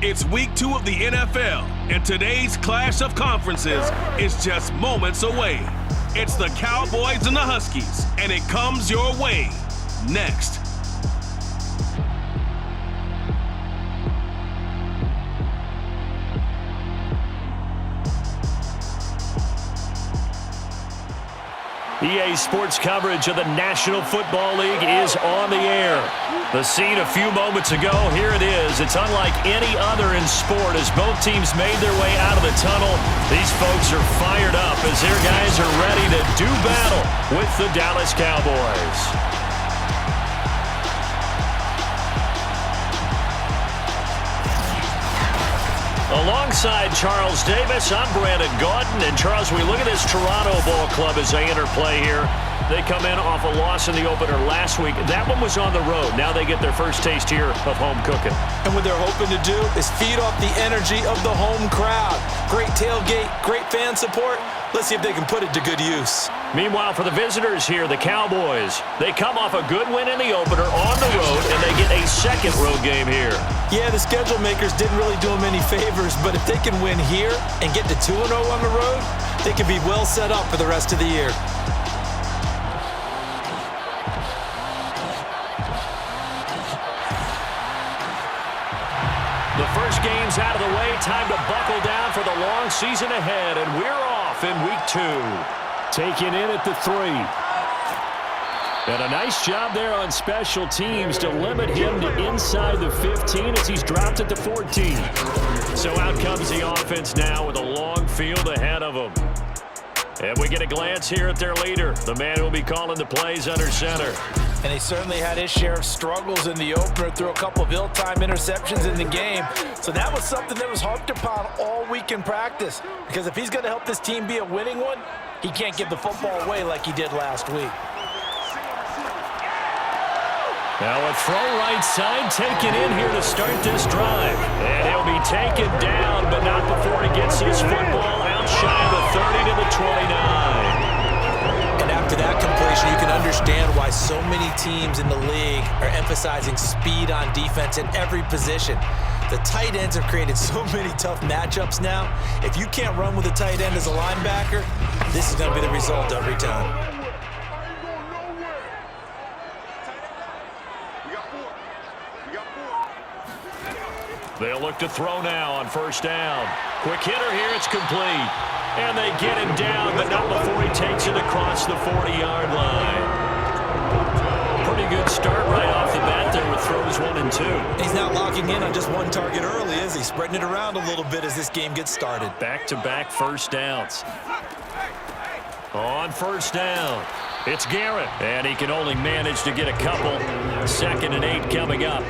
It's week 2 of the NFL, and today's clash of conferences is just moments away. It's the Cowboys and the Huskies, and it comes your way next. EA Sports coverage of the National Football League is on the air. The scene a few moments ago, here it is. It's unlike any other in sport as both teams made their way out of the tunnel. These folks are fired up as their guys are ready to do battle with the Dallas Cowboys. Alongside Charles Davis, I'm Brandon Gautin. And Charles, we look at this Toronto Ball Club as they enter play here. They come in off a loss in the opener last week. That one was on the road. Now they get their first taste here of home cooking. And what they're hoping to do is feed off the energy of the home crowd. Great tailgate, great fan support. Let's see if they can put it to good use. Meanwhile, for the visitors here, the Cowboys, they come off a good win in the opener on the road, and they get a second road game here. Yeah, the schedule makers didn't really do them any favors, but if they can win here and get to 2-0 on the road, they can be well set up for the rest of the year. The first game's out of the way. Time to buckle down for the long season ahead, and we're off in week 2. Taking in at the 3. And a nice job there on special teams to limit him to inside the 15 as he's dropped at the 14. So out comes the offense now with a long field ahead of them. And we get a glance here at their leader, the man who will be calling the plays under center. And he certainly had his share of struggles in the opener, threw a couple of ill-timed interceptions in the game. So that was something that was harped upon all week in practice. Because if he's going to help this team be a winning one, he can't give the football away like he did last week. Now a throw right side taken in here to start this drive. And he'll be taken down, but not before he gets his football out shy of the 30 to the 29. And after that completion, you can understand why so many teams in the league are emphasizing speed on defense in every position. The tight ends have created so many tough matchups now. If you can't run with a tight end as a linebacker, this is going to be the result every time. They'll look to throw now on first down. Quick hitter here, it's complete. And they get him down, but not before he takes it across the 40-yard line. Pretty good start right off the bat there with throws 1 and 2. He's not locking in on just one target early, is he? Spreading it around a little bit as this game gets started. Back-to-back first downs. On first down, it's Garrett. And he can only manage to get a couple. 2nd and 8 coming up.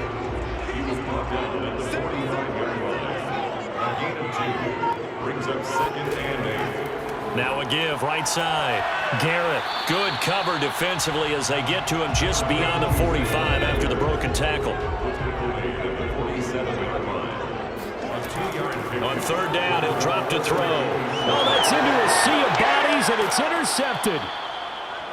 Brings up 2nd and 8. Now a give right side. Garrett, good cover defensively as they get to him just beyond the 45 after the broken tackle. On 3rd down, he'll drop to throw. Oh, that's into a sea of bodies, and it's intercepted.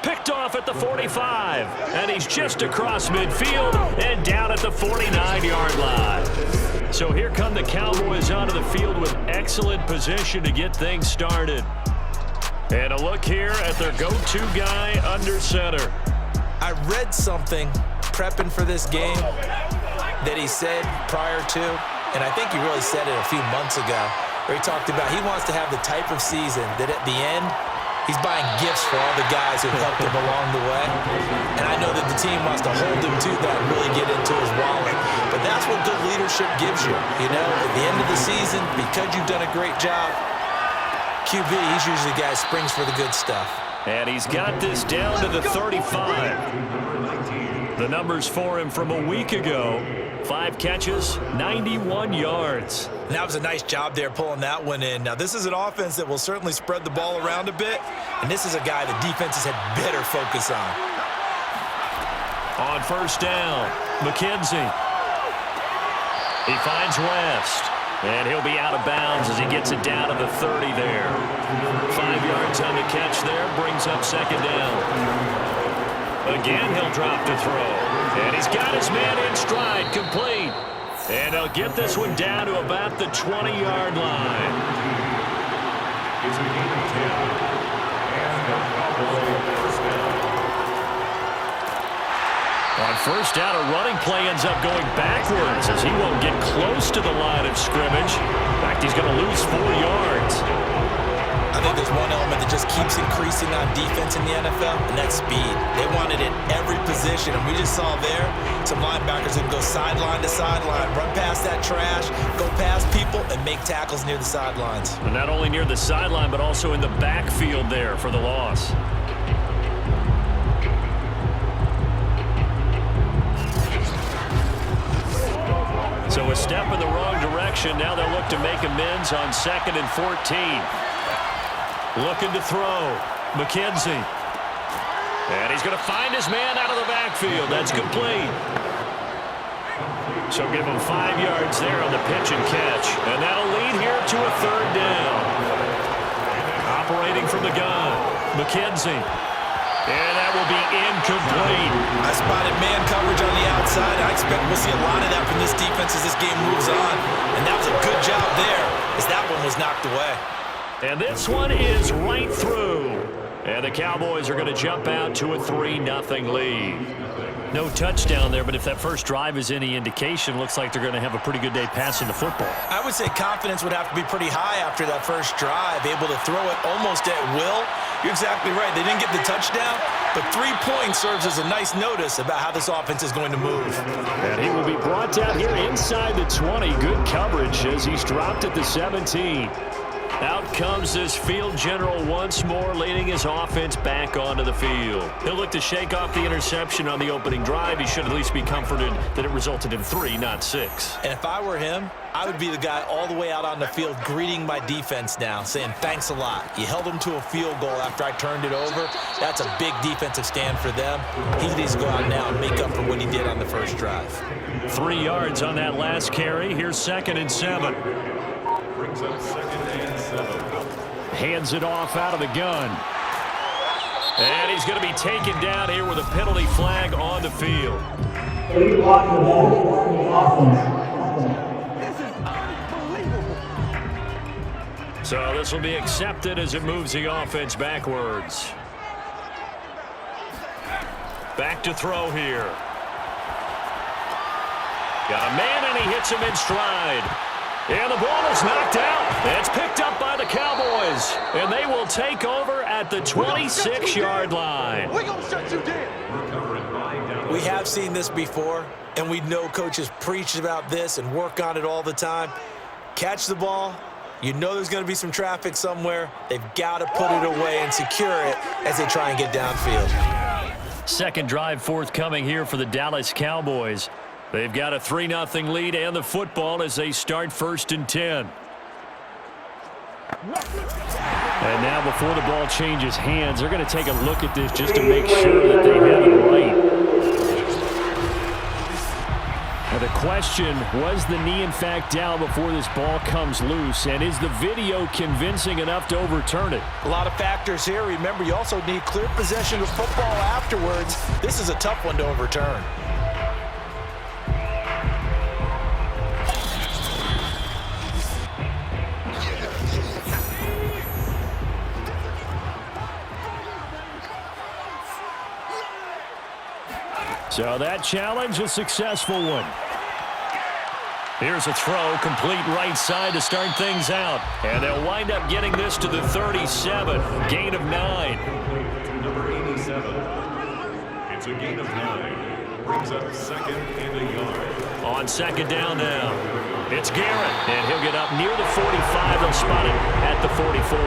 Picked off at the 45, and he's just across midfield and down at the 49-yard line. So here come the Cowboys onto the field with excellent position to get things started. And a look here at their go-to guy under center. I read something prepping for this game that he said prior to, and I think he really said it a few months ago, where he talked about he wants to have the type of season that at the end, he's buying gifts for all the guys who've helped him along the way. And I know that the team wants to hold him to that and really get into his wallet. But that's what good leadership gives you. You know, at the end of the season, because you've done a great job, QB, he's usually the guy who springs for the good stuff. And he's got this down to the 35. The numbers for him from a week ago. 5 catches, 91 yards. And that was a nice job there pulling that one in. Now, this is an offense that will certainly spread the ball around a bit, and this is a guy that defenses had better focus on. On first down, McKenzie. He finds West, and he'll be out of bounds as he gets it down to the 30 there. 5 yards on the catch there, brings up 2nd down. Again, he'll drop to throw. And he's got his man in stride, complete. And they'll they'll get this one down to about the 20-yard line. It's a gain of 10. And the Cowboys first down. On first down, a running play ends up going backwards as he won't get close to the line of scrimmage. In fact, he's going to lose 4 yards. I think there's one element that just keeps increasing on defense in the NFL, and that's speed. They want it at every position, and we just saw there some linebackers who can go sideline to sideline, run past that trash, go past people, and make tackles near the sidelines. And not only near the sideline, but also in the backfield there for the loss. So a step in the wrong direction. Now they'll look to make amends on 2nd and 14. Looking to throw. McKenzie. And he's going to find his man out of the backfield. That's complete. So give him 5 yards there on the pitch and catch. And that'll lead here to a 3rd down. Operating from the gun. McKenzie. And that will be incomplete. I spotted man coverage on the outside. I expect we'll see a lot of that from this defense as this game moves on. And that was a good job there as that one was knocked away. And this one is right through. And the Cowboys are going to jump out to a 3-0 lead. No touchdown there, but if that first drive is any indication, looks like they're going to have a pretty good day passing the football. I would say confidence would have to be pretty high after that first drive, able to throw it almost at will. You're exactly right. They didn't get the touchdown, but 3 points serves as a nice notice about how this offense is going to move. And he will be brought down here inside the 20. Good coverage as he's dropped at the 17. Out comes this field general once more, leading his offense back onto the field. He'll look to shake off the interception on the opening drive. He should at least be comforted that it resulted in 3, not 6. And if I were him, I would be the guy all the way out on the field greeting my defense now, saying thanks a lot. You held them to a field goal after I turned it over. That's a big defensive stand for them. He needs to go out now and make up for what he did on the first drive. 3 yards on that last carry. Here's 2nd and 7. Brings up 2nd and 7. Hands it off out of the gun. And he's going to be taken down here with a penalty flag on the field. So this will be accepted as it moves the offense backwards. Back to throw here. Got a man, and he hits him in stride. And the ball is knocked out. It's picked up by the Cowboys. And they will take over at the 26-yard line. We're going to shut you down. We have seen this before, and we know coaches preach about this and work on it all the time. Catch the ball. You know there's going to be some traffic somewhere. They've got to put it away and secure it as they try and get downfield. Second drive forthcoming here for the Dallas Cowboys. They've got a 3-0 lead and the football as they start 1st and 10. And now before the ball changes hands, they're going to take a look at this just to make sure that they have it right. Now the question, was the knee in fact down before this ball comes loose? And is the video convincing enough to overturn it? A lot of factors here. Remember, you also need clear possession of football afterwards. This is a tough one to overturn. So that challenge, a successful one. Here's a throw, complete right side to start things out. And they'll wind up getting this to the 37, gain of 9. Number 87. It's a gain of 9. Brings up 2nd and a yard. On 2nd down now. It's Garrett, and he'll get up near the 45. They'll spot it at the 44.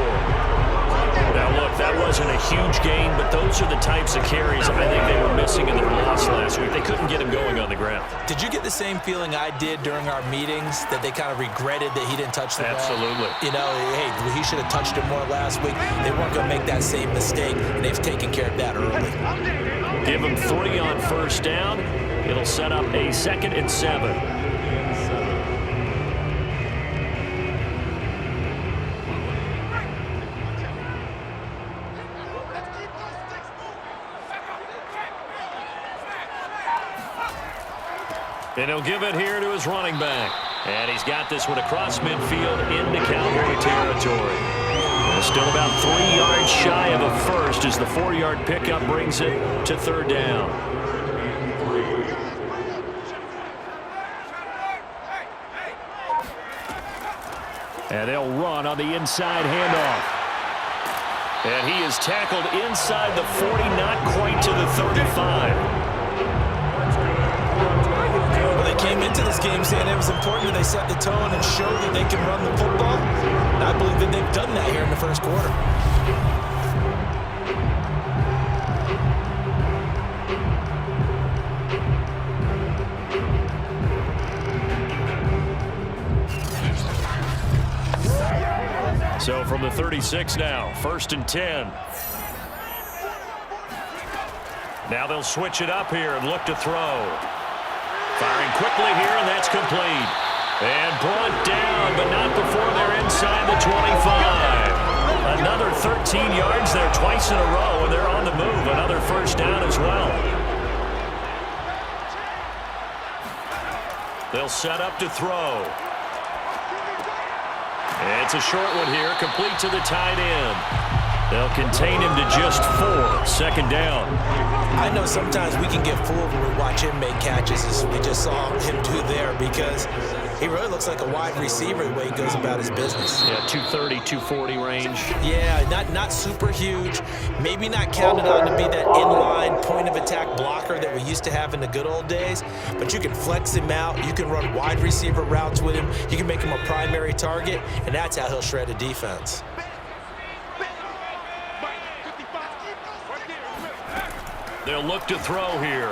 Now, look, that wasn't a huge gain, but those are the types of carries I think they were missing in their loss last week. They couldn't get him going on the ground. Did you get the same feeling I did during our meetings, that they kind of regretted that he didn't touch the ball? Absolutely. You know, hey, he should have touched it more last week. They weren't going to make that same mistake, and they've taken care of that early. Give him 3 on first down. It'll set up a 2nd and 7. And he'll give it here to his running back. And he's got this one across midfield into Cowboy territory. And still about 3 yards shy of a first as the 4-yard pickup brings it to third down. And they'll run on the inside handoff. And he is tackled inside the 40, not quite to the 35. Well, they came into this game saying it was important that they set the tone and show that they can run the football. And I believe that they've done that here in the first quarter. So from the 36 now, 1st and 10. Now they'll switch it up here and look to throw. Firing quickly here, and that's complete. And brought down, but not before they're inside the 25. Another 13 yards there twice in a row, and they're on the move. Another first down as well. They'll set up to throw. It's a short one here, complete to the tight end. They'll contain him to just 4, second down. I know sometimes we can get fooled when we watch him make catches, as we just saw him do there, because he really looks like a wide receiver the way he goes about his business. Yeah, 230, 240 range. Yeah, not super huge. Maybe not counted on to be that inline point-of-attack blocker that we used to have in the good old days, but you can flex him out. You can run wide receiver routes with him. You can make him a primary target, and that's how he'll shred a defense. They'll look to throw here.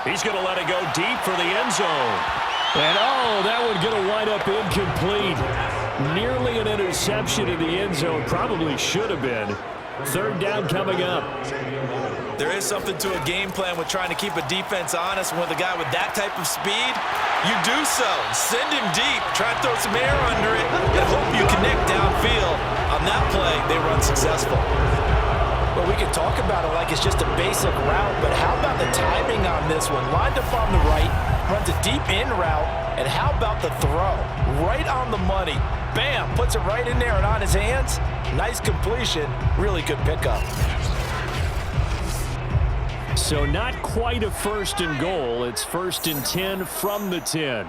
He's going to let it go deep for the end zone. And, that one's going to wind up incomplete. Nearly an interception in the end zone. Probably should have been. Third down coming up. There is something to a game plan with trying to keep a defense honest. With a guy with that type of speed, you do so. Send him deep. Try to throw some air under it and hope you connect downfield. On that play, they run successful. Well, we can talk about it like it's just a basic route, but how about the timing on this one? Lined up on the right, runs a deep in route, and how about the throw? Right on the money. Bam, puts it right in there and on his hands. Nice completion, really good pickup. So not quite a 1st and goal. It's 1st and 10 from the 10.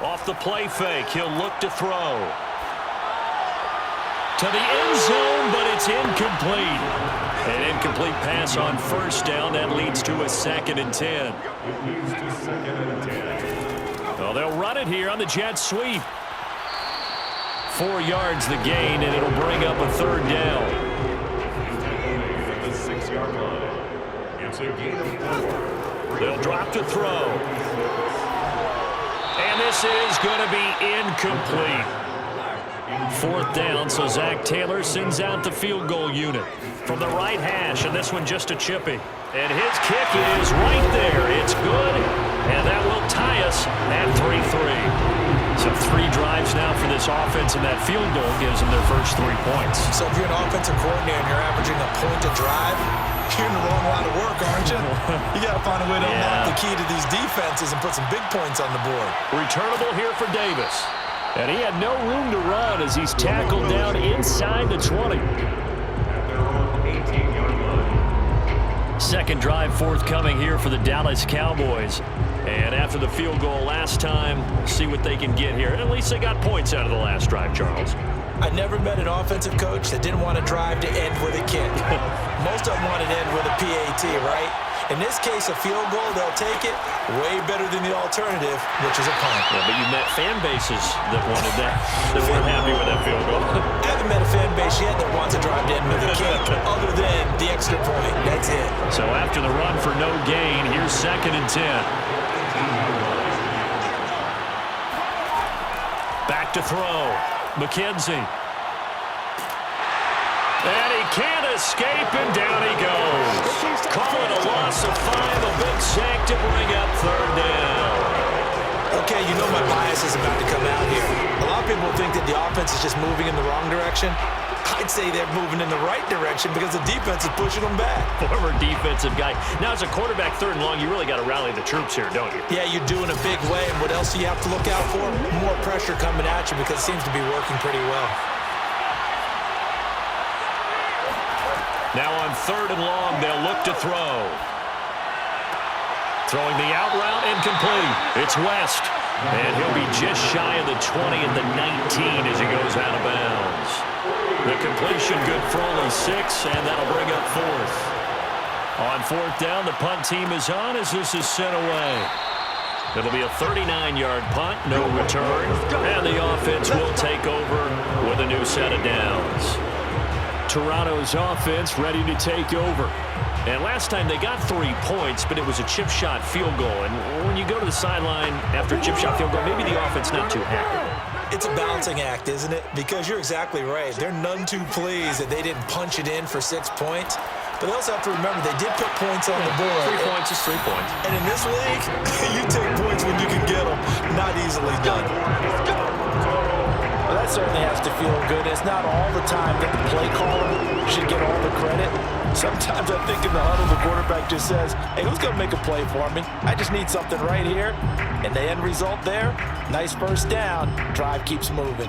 Off the play fake, he'll look to throw. To the end zone, but it's incomplete. An incomplete pass on first down. That leads to a 2nd and 10. Well, they'll run it here on the jet sweep. 4 yards the gain, and it'll bring up a third down. At the 6-yard line, it's a gain of 4. They'll drop to throw. And this is going to be incomplete. 4th down, so Zach Taylor sends out the field goal unit from the right hash, and this one just a chippy. And his kick is right there. It's good, and that will tie us at 3-3. So 3 drives now for this offense, and that field goal gives them their first 3 points. So if you're an offensive coordinator and you're averaging a point a drive, you're in the wrong line of work, aren't you? You got to find a way to unlock the key to these defenses and put some big points on the board. Returnable here for Davis. And he had no room to run as he's tackled down inside the 20. Second drive forthcoming here for the Dallas Cowboys. And after the field goal last time, see what they can get here. At least they got points out of the last drive, Charles. I never met an offensive coach that didn't want to drive to end with a kick. Most of them want to end with a PAT, right? In this case, a field goal, they'll take it way better than the alternative, which is a punt. Yeah, but you met fan bases that wanted that, that weren't happy with that field goal. I haven't met a fan base yet that wants to drive to end with a kick other than the extra point. That's it. So after the run for no gain, here's 2nd and 10. Back to throw. McKenzie. And he can't escape, and down he goes. Call it a loss of 5, a big sack to bring up third down. Okay, you know my bias is about to come out here. A lot of people think that the offense is just moving in the wrong direction. I'd say they're moving in the right direction because the defense is pushing them back. Former defensive guy. Now, as a quarterback, 3rd and long, you really got to rally the troops here, don't you? Yeah, you do in a big way. And what else do you have to look out for? More pressure coming at you because it seems to be working pretty well. Now on 3rd and long, they'll look to throw. Throwing the out route, incomplete. It's West. And he'll be just shy of the 20 at the 19 as he goes out of bounds. The completion good for only 6, and that'll bring up 4th. On 4th down, the punt team is on as this is sent away. It'll be a 39-yard punt, no return, and the offense will take over with a new set of downs. Toronto's offense ready to take over. And last time they got 3 points, but it was a chip shot field goal. And when you go to the sideline after a chip shot field goal, maybe the offense not too happy. It's a balancing act, isn't it? Because you're exactly right. They're none too pleased that they didn't punch it in for 6 points. But they also have to remember they did put points on the board. 3 points is 3 points. And in this league, you take points when you can get them. Not easily done. Well, that certainly has to feel good. It's not all the time that the play caller should get all the credit. Sometimes I think in the huddle, the quarterback just says, hey, who's going to make a play for me? I just need something right here. And the end result there, nice first down. Drive keeps moving.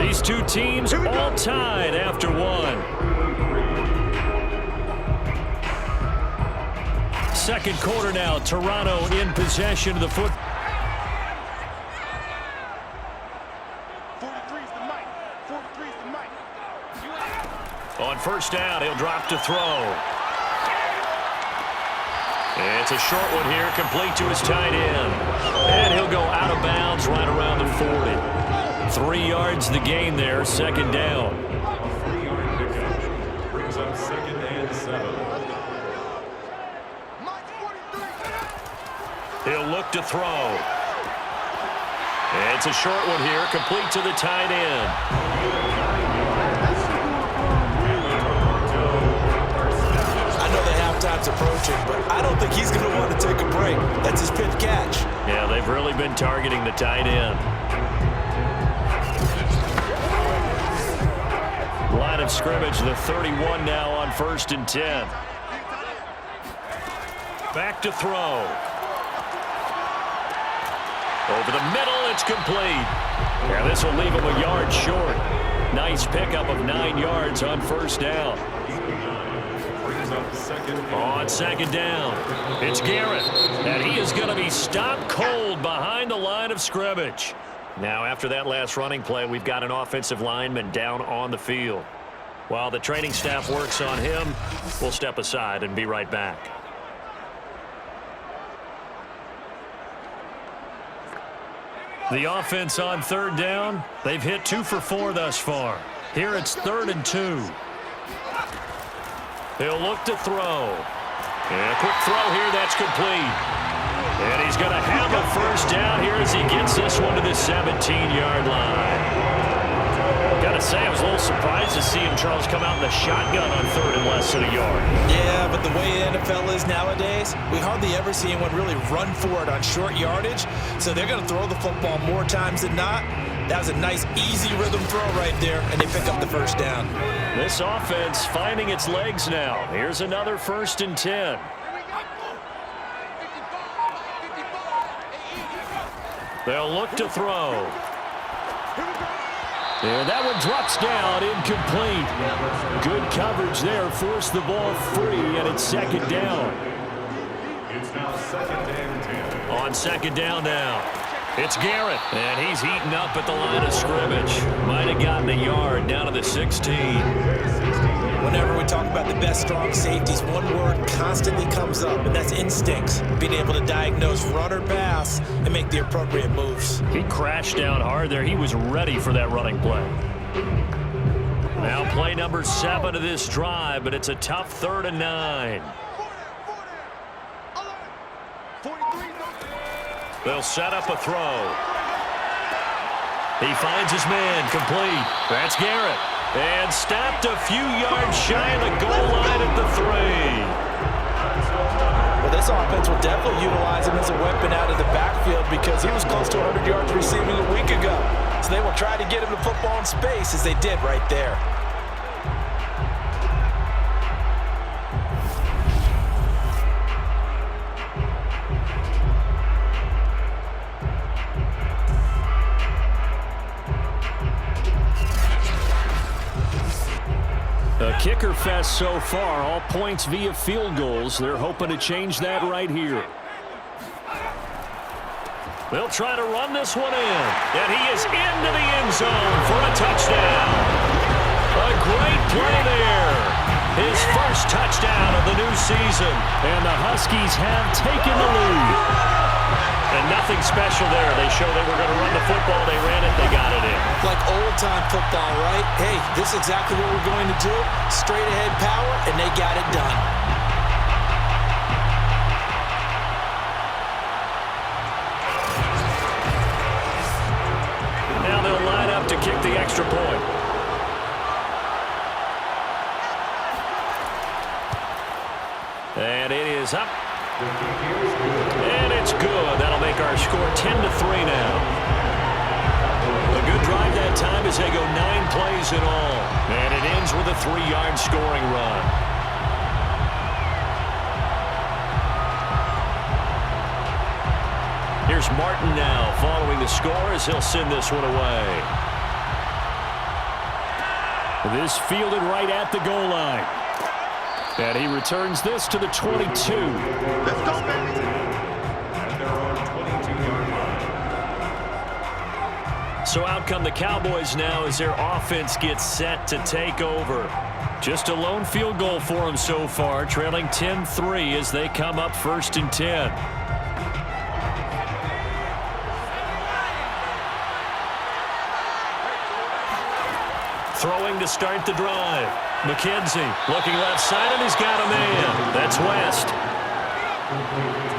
These two teams all tied after 1. Second quarter now, Toronto in possession of the foot. 43's the mic. 43's the mic. On 1st down, he'll drop to throw. It's a short one here, complete to his tight end. And he'll go out of bounds right around the 40. 3 yards the gain there, 2nd down. 3-yard pickup brings up 2nd and 7. He'll look to throw. It's a short one here, complete to the tight end. I know the halftime's approaching, but I don't think he's going to want to take a break. That's his 5th catch. Yeah, they've really been targeting the tight end. Line of scrimmage, the 31 now on 1st and 10. Back to throw. Over the middle, it's complete. Yeah, this will leave him a yard short. Nice pickup of 9 yards on 1st down. Brings up 2nd. On 2nd down, it's Garrett. And he is going to be stopped cold behind the line of scrimmage. Now, after that last running play, we've got an offensive lineman down on the field. While the training staff works on him, we'll step aside and be right back. The offense on 3rd down, they've hit 2 for 4 thus far. Here it's 3rd and 2. He'll look to throw. And a quick throw here, that's complete. And he's going to have a 1st down here as he gets this one to the 17-yard line. Got to say, I was a little surprised to see him, Charles, come out in the shotgun on 3rd and less than a yard. Yeah, but the way the NFL is nowadays, we hardly ever see anyone really run for it on short yardage. So they're going to throw the football more times than not. That was a nice, easy rhythm throw right there, and they pick up the 1st down. This offense finding its legs now. Here's another 1st and 10. They'll look to throw. And that one drops down, incomplete. Good coverage there, forced the ball free, and it's 2nd down. It's now 2nd and 10. On 2nd down now, it's Garrett, and he's heating up at the line of scrimmage. Might have gotten a yard down to the 16. Whenever we talk about the best strong safeties, one word constantly comes up, and that's instincts. Being able to diagnose run or pass and make the appropriate moves. He crashed down hard there. He was ready for that running play. Now play number 7 of this drive, but it's a tough 3rd and 9. They'll set up a throw. He finds his man, complete. That's Garrett. And stopped a few yards shy of the goal line at the 3. Well, this offense will definitely utilize him as a weapon out of the backfield because he was close to 100 yards receiving a week ago. So they will try to get him the football in space as they did right there. A kicker fest so far, all points via field goals. They're hoping to change that right here. They'll try to run this one in, and he is into the end zone for a touchdown. A great play there. His first touchdown of the new season, and the Huskies have taken the lead. And nothing special there. They showed they were going to run the football. They ran it. They got it in. Like old-time football, right? Hey, this is exactly what we're going to do. Straight-ahead power, and they got it done. Now they'll line up to kick the extra point. And it is up. And it's good. That'll make our score 10-3 now. A good drive that time as they go 9 plays in all. And it ends with a 3-yard scoring run. Here's Martin now following the score as he'll send this one away. This fielded right at the goal line. And he returns this to the 22. Let's go, baby. At their own 22-yard line. So out come the Cowboys now as their offense gets set to take over. Just a lone field goal for them so far, trailing 10-3 as they come up 1st and 10. Throwing to start the drive. McKenzie looking left side, and he's got a man. That's West.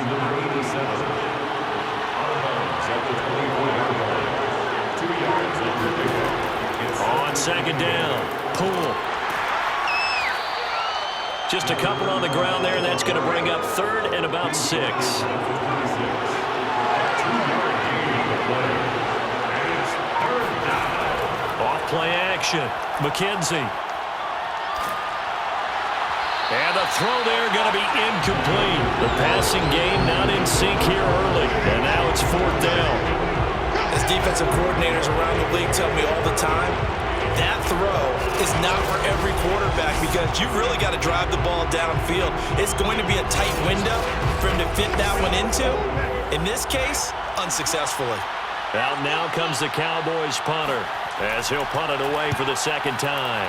Number 87. Out of bounds at the 24-yard line. 2 yards after pickup. On 2nd down. Poole. Just a couple on the ground there, and that's going to bring up 3rd and about 6. 2-yard gain on the play. And it's 3rd down. Off play action. McKenzie. And the throw there going to be incomplete. The passing game not in sync here early. And now it's 4th down. As defensive coordinators around the league tell me all the time, that throw is not for every quarterback because you've really got to drive the ball downfield. It's going to be a tight window for him to fit that one into. In this case, unsuccessfully. Out now comes the Cowboys punter as he'll punt it away for the 2nd time.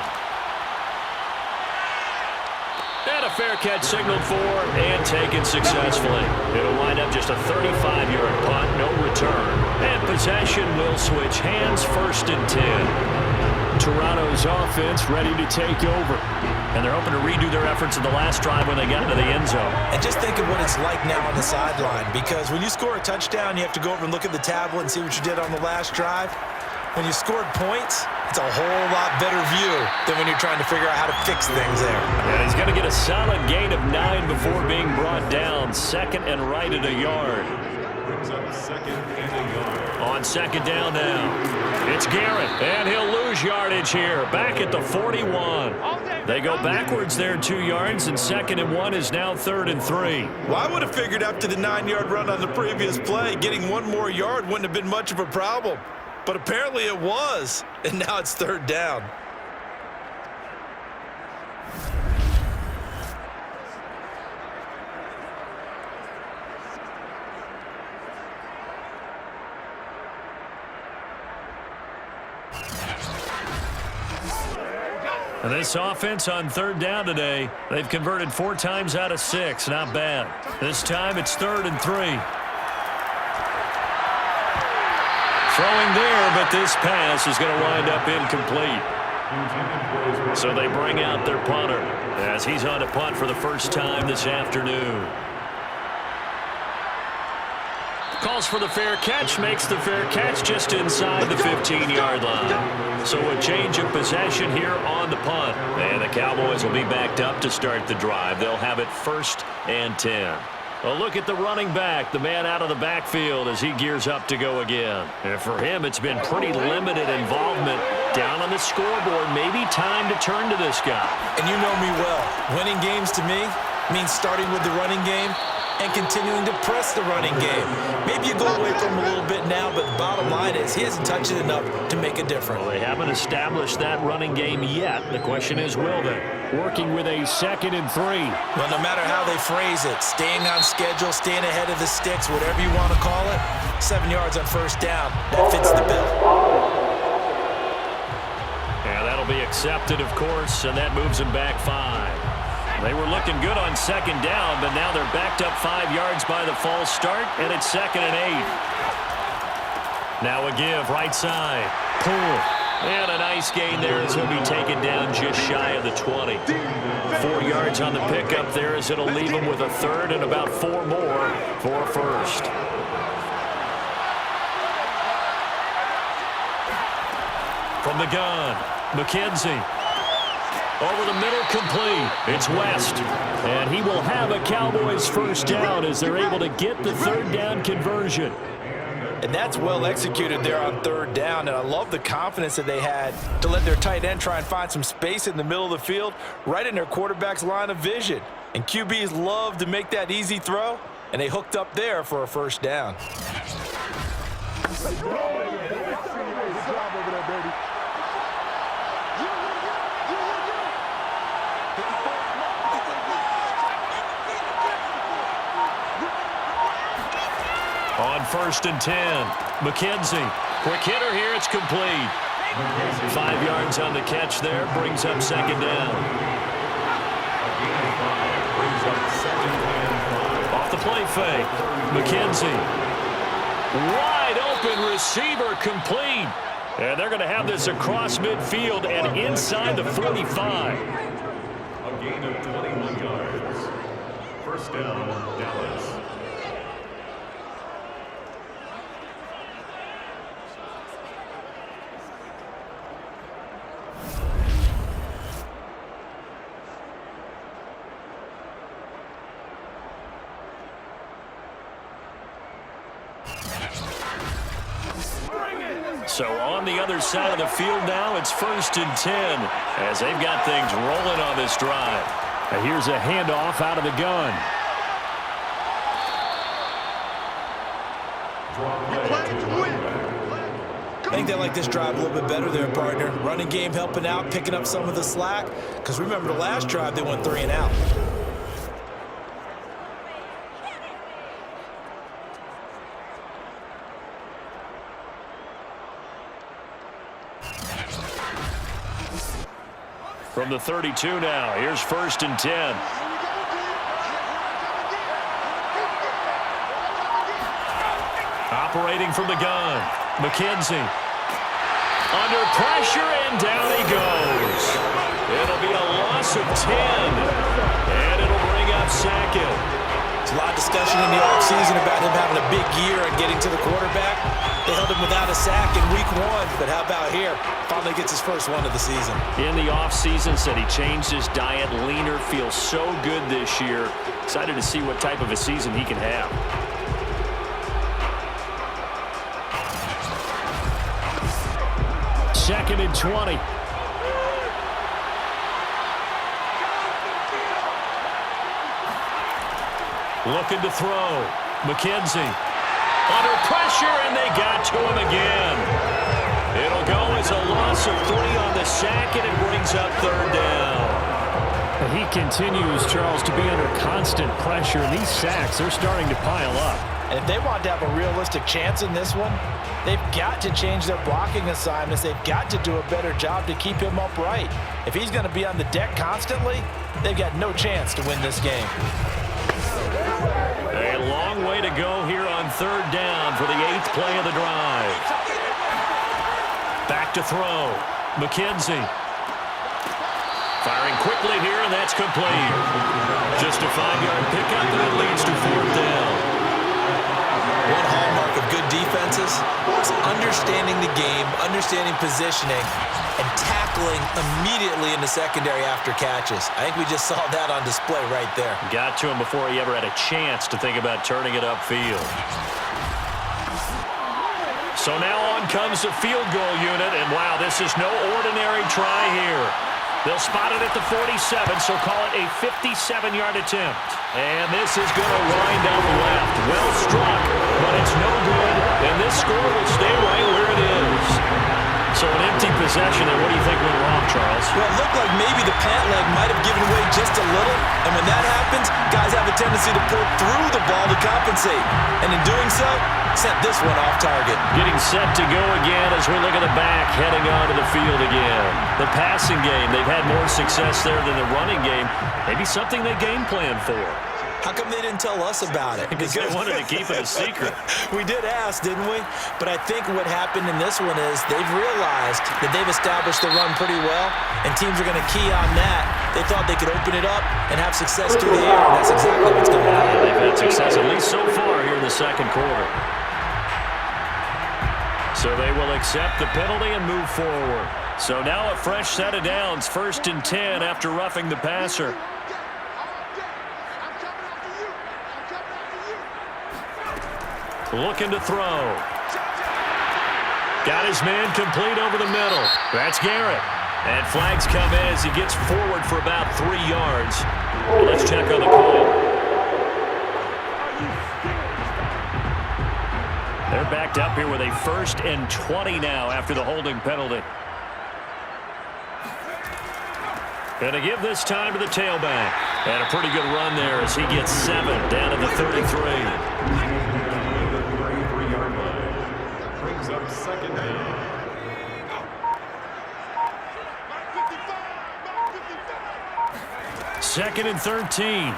And a fair catch signaled for and taken successfully. It'll wind up just a 35-yard punt, no return. And possession will switch hands, 1st and 10. Toronto's offense ready to take over. And they're hoping to redo their efforts in the last drive when they got into the end zone. And just think of what it's like now on the sideline because when you score a touchdown, you have to go over and look at the tablet and see what you did on the last drive. When you scored points, it's a whole lot better view than when you're trying to figure out how to fix things there. And he's going to get a solid gain of 9 before being brought down. 2nd and right at a yard. Brings up 2nd and a yard. On 2nd down now. It's Garrett, and he'll lose yardage here. Back at the 41. They go backwards there 2 yards, and 2nd and 1 is now 3rd and 3. Well, I would have figured after the 9-yard run on the previous play, getting 1 more yard wouldn't have been much of a problem. But apparently it was, and now it's 3rd down. And this offense on 3rd down today, they've converted 4 times out of 6. Not bad. This time it's 3rd and 3. Throwing there, but this pass is going to wind up incomplete. So they bring out their punter as he's on to punt for the first time this afternoon. Calls for the fair catch, makes the fair catch just inside the 15-yard line. So a change of possession here on the punt. And the Cowboys will be backed up to start the drive. They'll have it 1st and 10. A look at the running back, the man out of the backfield as he gears up to go again. And for him, it's been pretty limited involvement down on the scoreboard. Maybe time to turn to this guy. And you know me well. Winning games to me means starting with the running game and continuing to press the running game. Maybe you go away from him a little bit now, but the bottom line is he hasn't touched it enough to make a difference. Well, they haven't established that running game yet. The question is, will they? Working with a 2nd and 3. Well, no matter how they phrase it, staying on schedule, staying ahead of the sticks, whatever you want to call it, 7 yards on 1st down, that fits the bill. And that'll be accepted, of course, and that moves them back 5. They were looking good on 2nd down, but now they're backed up 5 yards by the false start, and it's 2nd and 8. Now a give, right side. Pull. And a nice gain there as he'll be taken down just shy of the 20. 4 yards on the pickup there as it'll leave him with a 3rd and about 4 more for a 1st. From the gun, McKenzie. Over the middle, complete. It's West. And he will have a Cowboys 1st down as they're able to get the 3rd down conversion. And that's well executed there on 3rd down. And I love the confidence that they had to let their tight end try and find some space in the middle of the field, right in their quarterback's line of vision. And QBs love to make that easy throw, and they hooked up there for a 1st down. On 1st and 10, McKenzie. Quick hitter here, it's complete. 5 yards on the catch there, brings up 2nd down. Off the play fake, McKenzie. Wide open receiver, complete. And they're going to have this across midfield and inside the 45. A gain of 21 yards. 1st down, Dallas. So on the other side of the field now, it's 1st and 10 as they've got things rolling on this drive. And here's a handoff out of the gun. I think they like this drive a little bit better there, partner. Running game helping out, picking up some of the slack. Because remember the last drive, they went 3 and out. From the 32 now, here's 1st and 10. Operating from the gun, McKenzie. Under pressure, and down he goes. It'll be a loss of 10, and it'll bring up 2nd. There's a lot of discussion in the offseason about him having a big year and getting to the quarterback. They held him without a sack in week 1, but how about here? Finally gets his first one of the season. In the offseason, said he changed his diet, leaner, feels so good this year. Excited to see what type of a season he can have. Second and 20. Looking to throw. McKenzie. Under pressure, and they got to him again. It'll go as a loss of 3 on the sack, and it brings up 3rd down. He continues, Charles, to be under constant pressure, and these sacks are starting to pile up. And if they want to have a realistic chance in this one, they've got to change their blocking assignments. They've got to do a better job to keep him upright. If he's going to be on the deck constantly, they've got no chance to win this game. A long way to go here on 3rd down for the 8th play of the drive. Back to throw. McKenzie. Firing quickly here, and that's complete. Just a 5-yard pickup, and it leads to 4th down. One hallmark defenses is understanding the game, understanding positioning, and tackling immediately in the secondary after catches. I think we just saw that on display right there. Got to him before he ever had a chance to think about turning it upfield. So now on comes the field goal unit, and wow, this is no ordinary try here. They'll spot it at the 47, so call it a 57-yard attempt. And this is going to wind up left. Well struck, but it's no good, and this score will stay right where it is. So an empty possession there. What do you think went wrong, Charles? Well, it looked like maybe the pant leg might have given way just a little, and when that happens, guys have a tendency to pull through the ball to compensate. And in doing so, sent this one off target. Getting set to go again as we look at the back, heading onto the field again. The passing game, they've had more success there than the running game. Maybe something they game plan for. How come they didn't tell us about it? Because they wanted to keep it a secret. We did ask, didn't we? But I think what happened in this one is they've realized that they've established the run pretty well, and teams are going to key on that. They thought they could open it up and have success through the air, and that's exactly what's going to happen. They've had success at least so far here in the second quarter. So they will accept the penalty and move forward. So now a fresh set of downs, 1st and 10 after roughing the passer. Looking to throw. Got his man complete over the middle. That's Garrett. And flags come in as he gets forward for about 3 yards. Well, let's check on the call. They're backed up here with a 1st and 20 now after the holding penalty. And to give this time to the tailback. And a pretty good run there as he gets 7 down to the 33. Up 2nd down. Second and 13.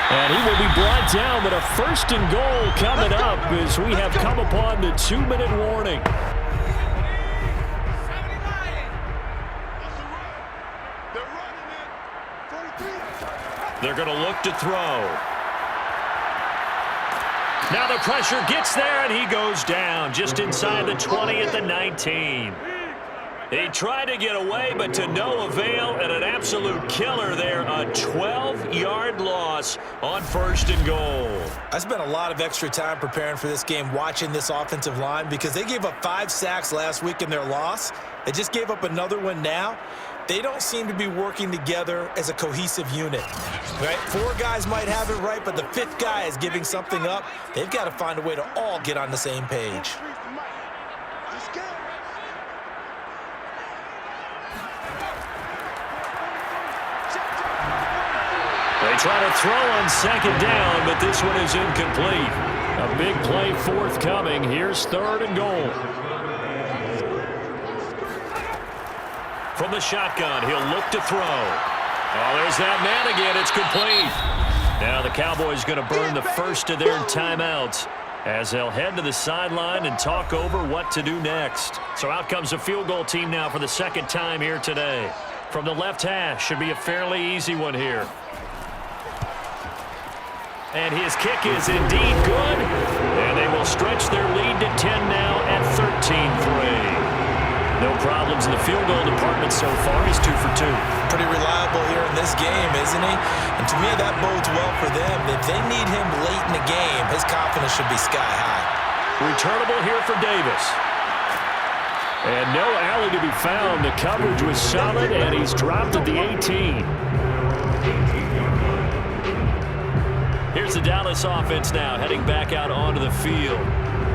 And he will be brought down, but a 1st and goal coming up as we have come upon the 2-minute warning. They're going to look to throw. Now the pressure gets there, and he goes down just inside the 20 at the 19. He tried to get away, but to no avail, and an absolute killer there. A 12-yard loss on 1st and goal. I spent a lot of extra time preparing for this game, watching this offensive line, because they gave up 5 sacks last week in their loss. They just gave up another one now. They don't seem to be working together as a cohesive unit, right? 4 guys might have it right, but the 5th guy is giving something up. They've got to find a way to all get on the same page. They try to throw on 2nd down, but this one is incomplete. A big play forthcoming. Here's 3rd and goal. From the shotgun, he'll look to throw. Oh, there's that man again. It's complete. Now the Cowboys going to burn the first of their timeouts as they'll head to the sideline and talk over what to do next. So out comes the field goal team now for the 2nd time here today. From the left hash, should be a fairly easy one here. And his kick is indeed good. And they will stretch their lead to 10 now at 13-3. No problems in the field goal department so far. He's 2 for 2. Pretty reliable here in this game, isn't he? And to me, that bodes well for them. If they need him late in the game, his confidence should be sky high. Returnable here for Davis. And no alley to be found. The coverage was solid, and he's dropped at the 18. Here's the Dallas offense now, heading back out onto the field.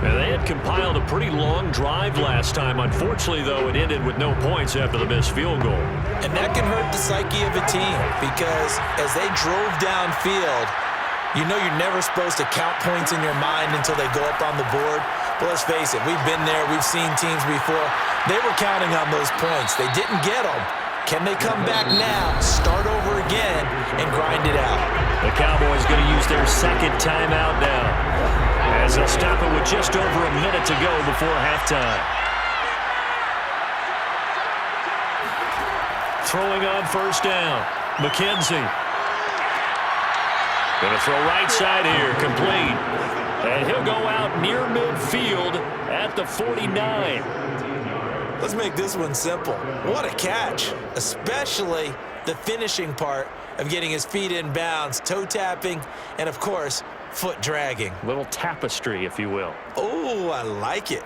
And they had compiled a pretty long drive last time. Unfortunately, though, it ended with no points after the missed field goal. And that can hurt the psyche of a team because as they drove downfield, you know you're never supposed to count points in your mind until they go up on the board. But let's face it, we've been there. We've seen teams before. They were counting on those points. They didn't get them. Can they come back now, start over again, and grind it out? The Cowboys going to use their 2nd timeout now, as they'll stop it with just over a minute to go before halftime. Throwing on 1st down, McKenzie. Going to throw right side here, complete. And he'll go out near midfield at the 49. Let's make this one simple. What a catch, especially the finishing part of getting his feet in bounds, toe tapping, and of course, foot dragging. Little tapestry, if you will. Oh, I like it.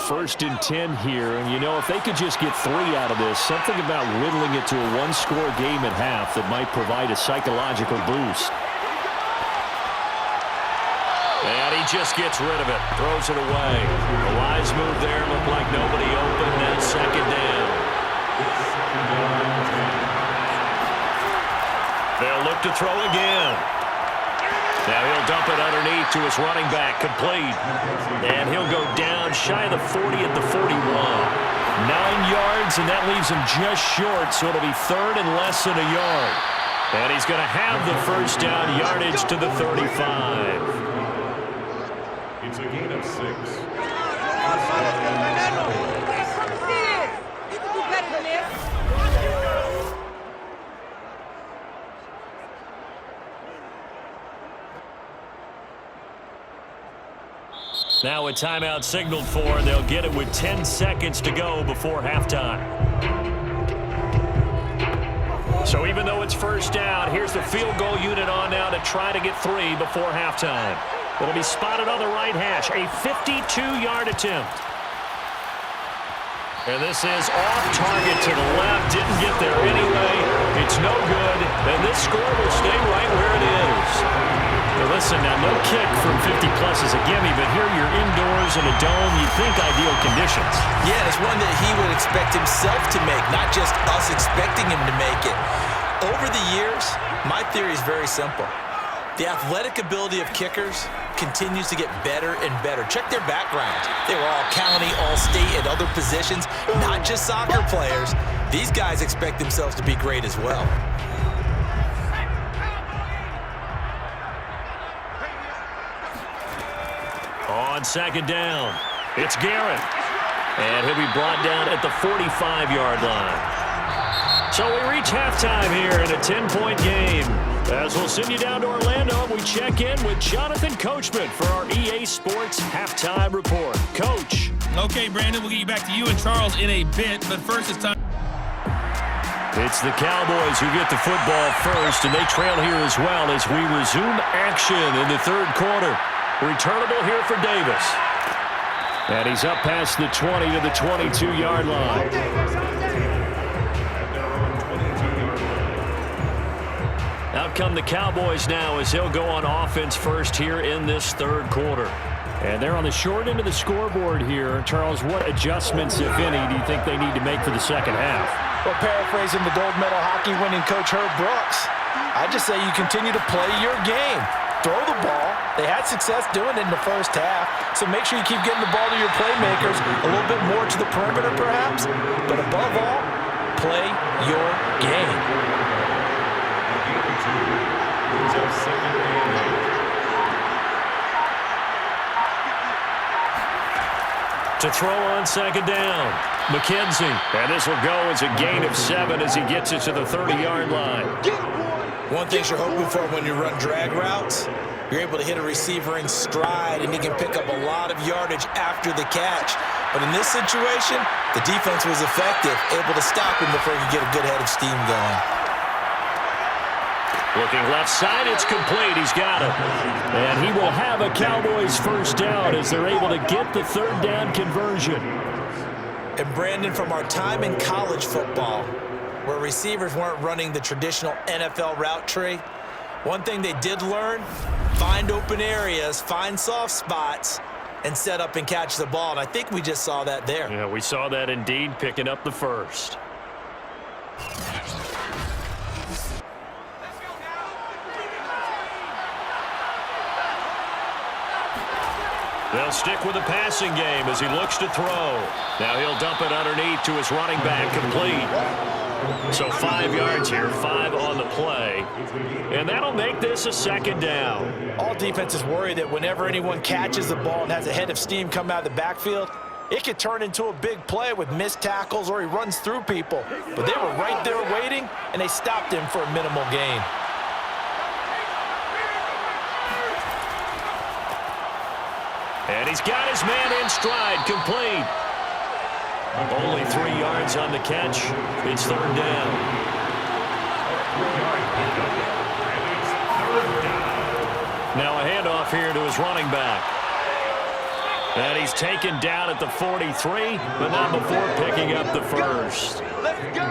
First and 10 here, and you know, if they could just get 3 out of this, something about whittling it to a one-score game at half that might provide a psychological boost. And he just gets rid of it, throws it away. A wise move there, looked like nobody open, then second down. They'll look to throw again. Now he'll dump it underneath to his running back, complete. And he'll go down shy of the 40 at the 41. 9 yards, and that leaves him just short, so it'll be third and less than a yard. And he's going to have the first down yardage to the 35. It's a gain of 6. Now a timeout signaled for, and they'll get it with 10 seconds to go before halftime. So even though it's first down, here's the field goal unit on now to try to get 3 before halftime. It'll be spotted on the right hash, a 52-yard attempt. And this is off target to the left, didn't get there anyway. It's no good, and this score will stay right where it is. Now listen, now no kick from 50-plus is a gimme, but here you're indoors in a dome. You'd think ideal conditions. Yeah, it's one that he would expect himself to make, not just us expecting him to make it. Over the years, my theory is very simple. The athletic ability of kickers continues to get better and better. Check their backgrounds. They were all county, all state, and other positions, not just soccer players. These guys expect themselves to be great as well. On second down, it's Garrett. And he'll be brought down at the 45-yard line. So we reach halftime here in a 10-point game. As we'll send you down to Orlando, we check in with Jonathan Coachman for our EA Sports Halftime Report. Coach. Okay, Brandon, we'll get you back to you and Charles in a bit, but first it's time. It's the Cowboys who get the football first, and they trail here as well as we resume action in the third quarter. Returnable here for Davis. And he's up past the 20 to the 22-yard line. Out come the Cowboys now as he'll go on offense first here in this third quarter. And they're on the short end of the scoreboard here. Charles, what adjustments, if any, do you think they need to make for the second half? Well, paraphrasing the gold medal hockey winning coach Herb Brooks, I just say you continue to play your game. Throw the ball. They had success doing it in the first half, so make sure you keep getting the ball to your playmakers, a little bit more to the perimeter perhaps, but above all, play your game. To throw on second down, McKenzie. And this will go as a gain of 7 as he gets it to the 30-yard line. One thing you're hoping for when you run drag routes, you're able to hit a receiver in stride, and he can pick up a lot of yardage after the catch. But in this situation, the defense was effective, able to stop him before he could get a good head of steam going. Looking left side, it's complete. He's got it. And he will have a Cowboys first down as they're able to get the third down conversion. And Brandon, from our time in college football, where receivers weren't running the traditional NFL route tree, one thing they did learn, find open areas, find soft spots, and set up and catch the ball. And I think we just saw that there. Yeah, we saw that indeed, picking up the first. They'll stick with the passing game as he looks to throw. Now he'll dump it underneath to his running back, complete. So 5 yards here, 5 on the play. And that'll make this a second down. All defenses worry that whenever anyone catches the ball and has a head of steam come out of the backfield, it could turn into a big play with missed tackles or he runs through people. But they were right there waiting, and they stopped him for a minimal gain. And he's got his man in stride, complete. Only 3 yards on the catch. It's third down. Now a handoff here to his running back. And he's taken down at the 43, but not before picking up the first. Let's go.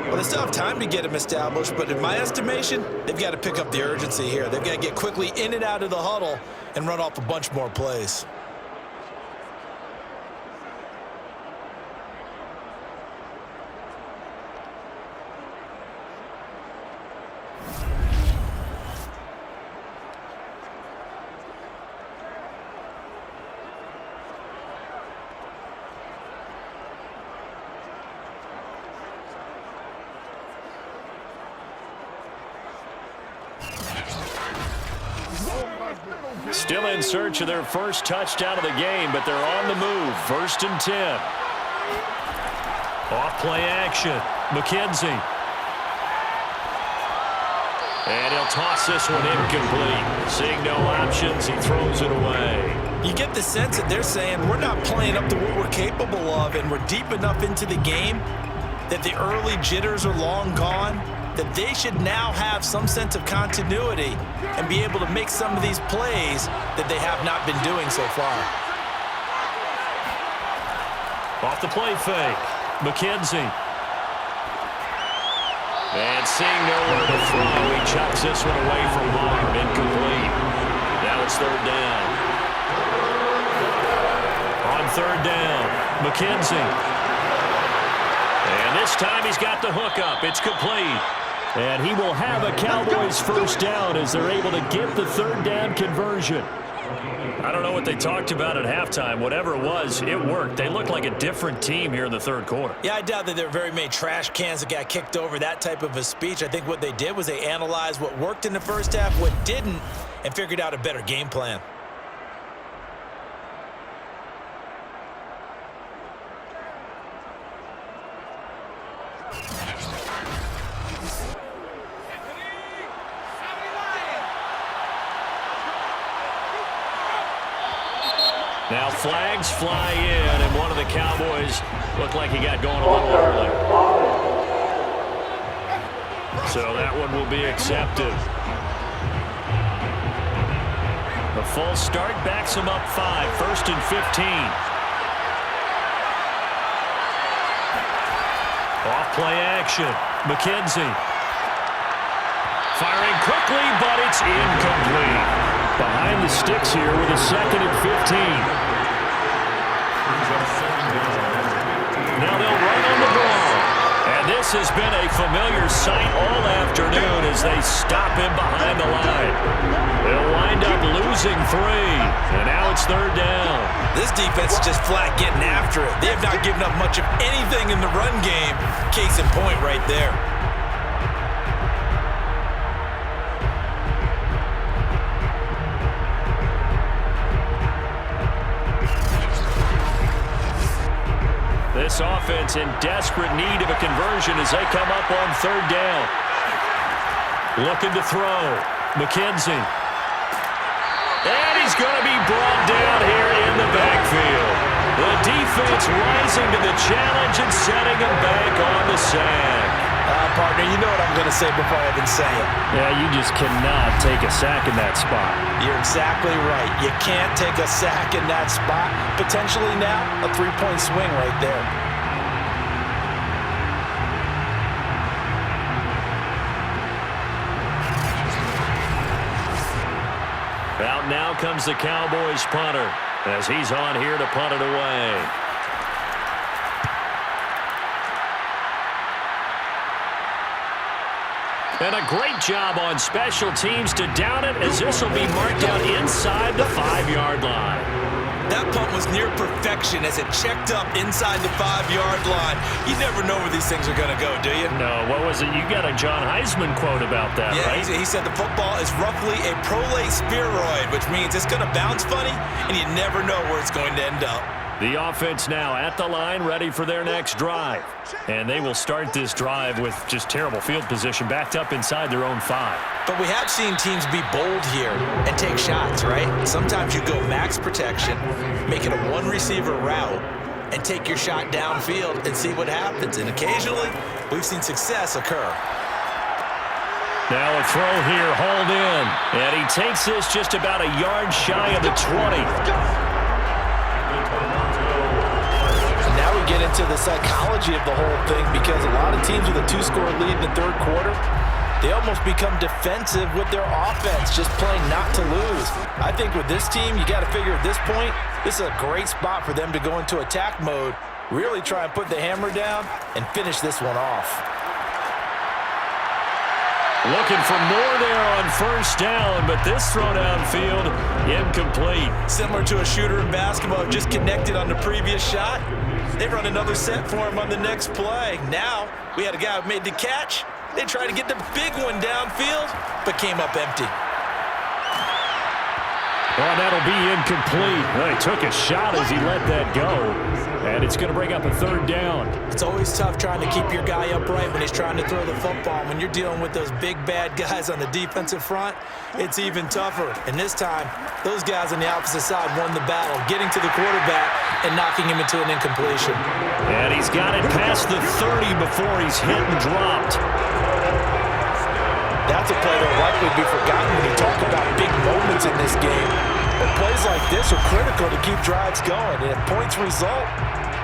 Well, they still have time to get him established, but in my estimation, they've got to pick up the urgency here. They've got to get quickly in and out of the huddle and run off a bunch more plays. Still in search of their first touchdown of the game, but they're on the move. 1st and 10. Off play action. McKenzie. And he'll toss this one incomplete. Seeing no options, he throws it away. You get the sense that they're saying we're not playing up to what we're capable of, and we're deep enough into the game that the early jitters are long gone, that they should now have some sense of continuity and be able to make some of these plays that they have not been doing so far. Off the play fake. McKenzie. And seeing nowhere to throw, he chucks this one away from home. Incomplete. Now it's third down. On third down, McKenzie. And this time he's got the hook up. It's complete. And he will have a Cowboys first down as they're able to get the third down conversion. I don't know what they talked about at halftime. Whatever it was, it worked. They looked like a different team here in the third quarter. Yeah, I doubt that there were very many trash cans that got kicked over, that type of a speech. I think what they did was they analyzed what worked in the first half, what didn't, and figured out a better game plan. Now flags fly in, and one of the Cowboys looked like he got going a little early. So that one will be accepted. The full start backs him up 5, 1st and 15. Off play action, McKenzie. Firing quickly, but it's incomplete. Behind the sticks here with a 2nd and 15. Now they'll run on the ball. And this has been a familiar sight all afternoon as they stop him behind the line. They'll wind up losing 3. And now it's third down. This defense is just flat getting after it. They have not given up much of anything in the run game. Case in point right there. This offense in desperate need of a conversion as they come up on third down. Looking to throw. McKenzie. And he's going to be brought down here in the backfield. The defense rising to the challenge and setting him back on the sack. Partner, you know what I'm going to say before I even say it. Yeah, you just cannot take a sack in that spot. You're exactly right. You can't take a sack in that spot. Potentially now, a 3-point swing right there. Out now comes the Cowboys punter as he's on here to punt it away. And a great job on special teams to down it as this will be marked out inside the 5-yard line. That punt was near perfection as it checked up inside the 5-yard line. You never know where these things are going to go, do you? No, what was it? You got a John Heisman quote about that, yeah, right? He said the football is roughly a prolate spheroid, which means it's going to bounce funny, and you never know where it's going to end up. The offense now at the line, ready for their next drive. And they will start this drive with just terrible field position, backed up inside their own 5. But we have seen teams be bold here and take shots, right? Sometimes you go max protection, make it a one-receiver route, and take your shot downfield and see what happens. And occasionally, we've seen success occur. Now a throw here, hauled in. And he takes this just about a yard shy of the 20. Now we get into the psychology of the whole thing, because a lot of teams with a 2-score lead in the third quarter, they almost become defensive with their offense, just playing not to lose. I think with this team, you got to figure at this point, this is a great spot for them to go into attack mode, really try and put the hammer down and finish this one off. Looking for more there on first down, but this throw downfield, incomplete. Similar to a shooter in basketball, just connected on the previous shot. They run another set for him on the next play. Now, we had a guy who made the catch. They tried to get the big one downfield, but came up empty. Well, that'll be incomplete. Well, he took a shot as he let that go, and it's going to bring up a third down. It's always tough trying to keep your guy upright when he's trying to throw the football. When you're dealing with those big, bad guys on the defensive front, it's even tougher. And this time, those guys on the opposite side won the battle, getting to the quarterback and knocking him into an incompletion. And he's got it past the 30 before he's hit and dropped. That's a play that will likely be forgotten when you talk about big moments in this game. But plays like this are critical to keep drives going. And if points result,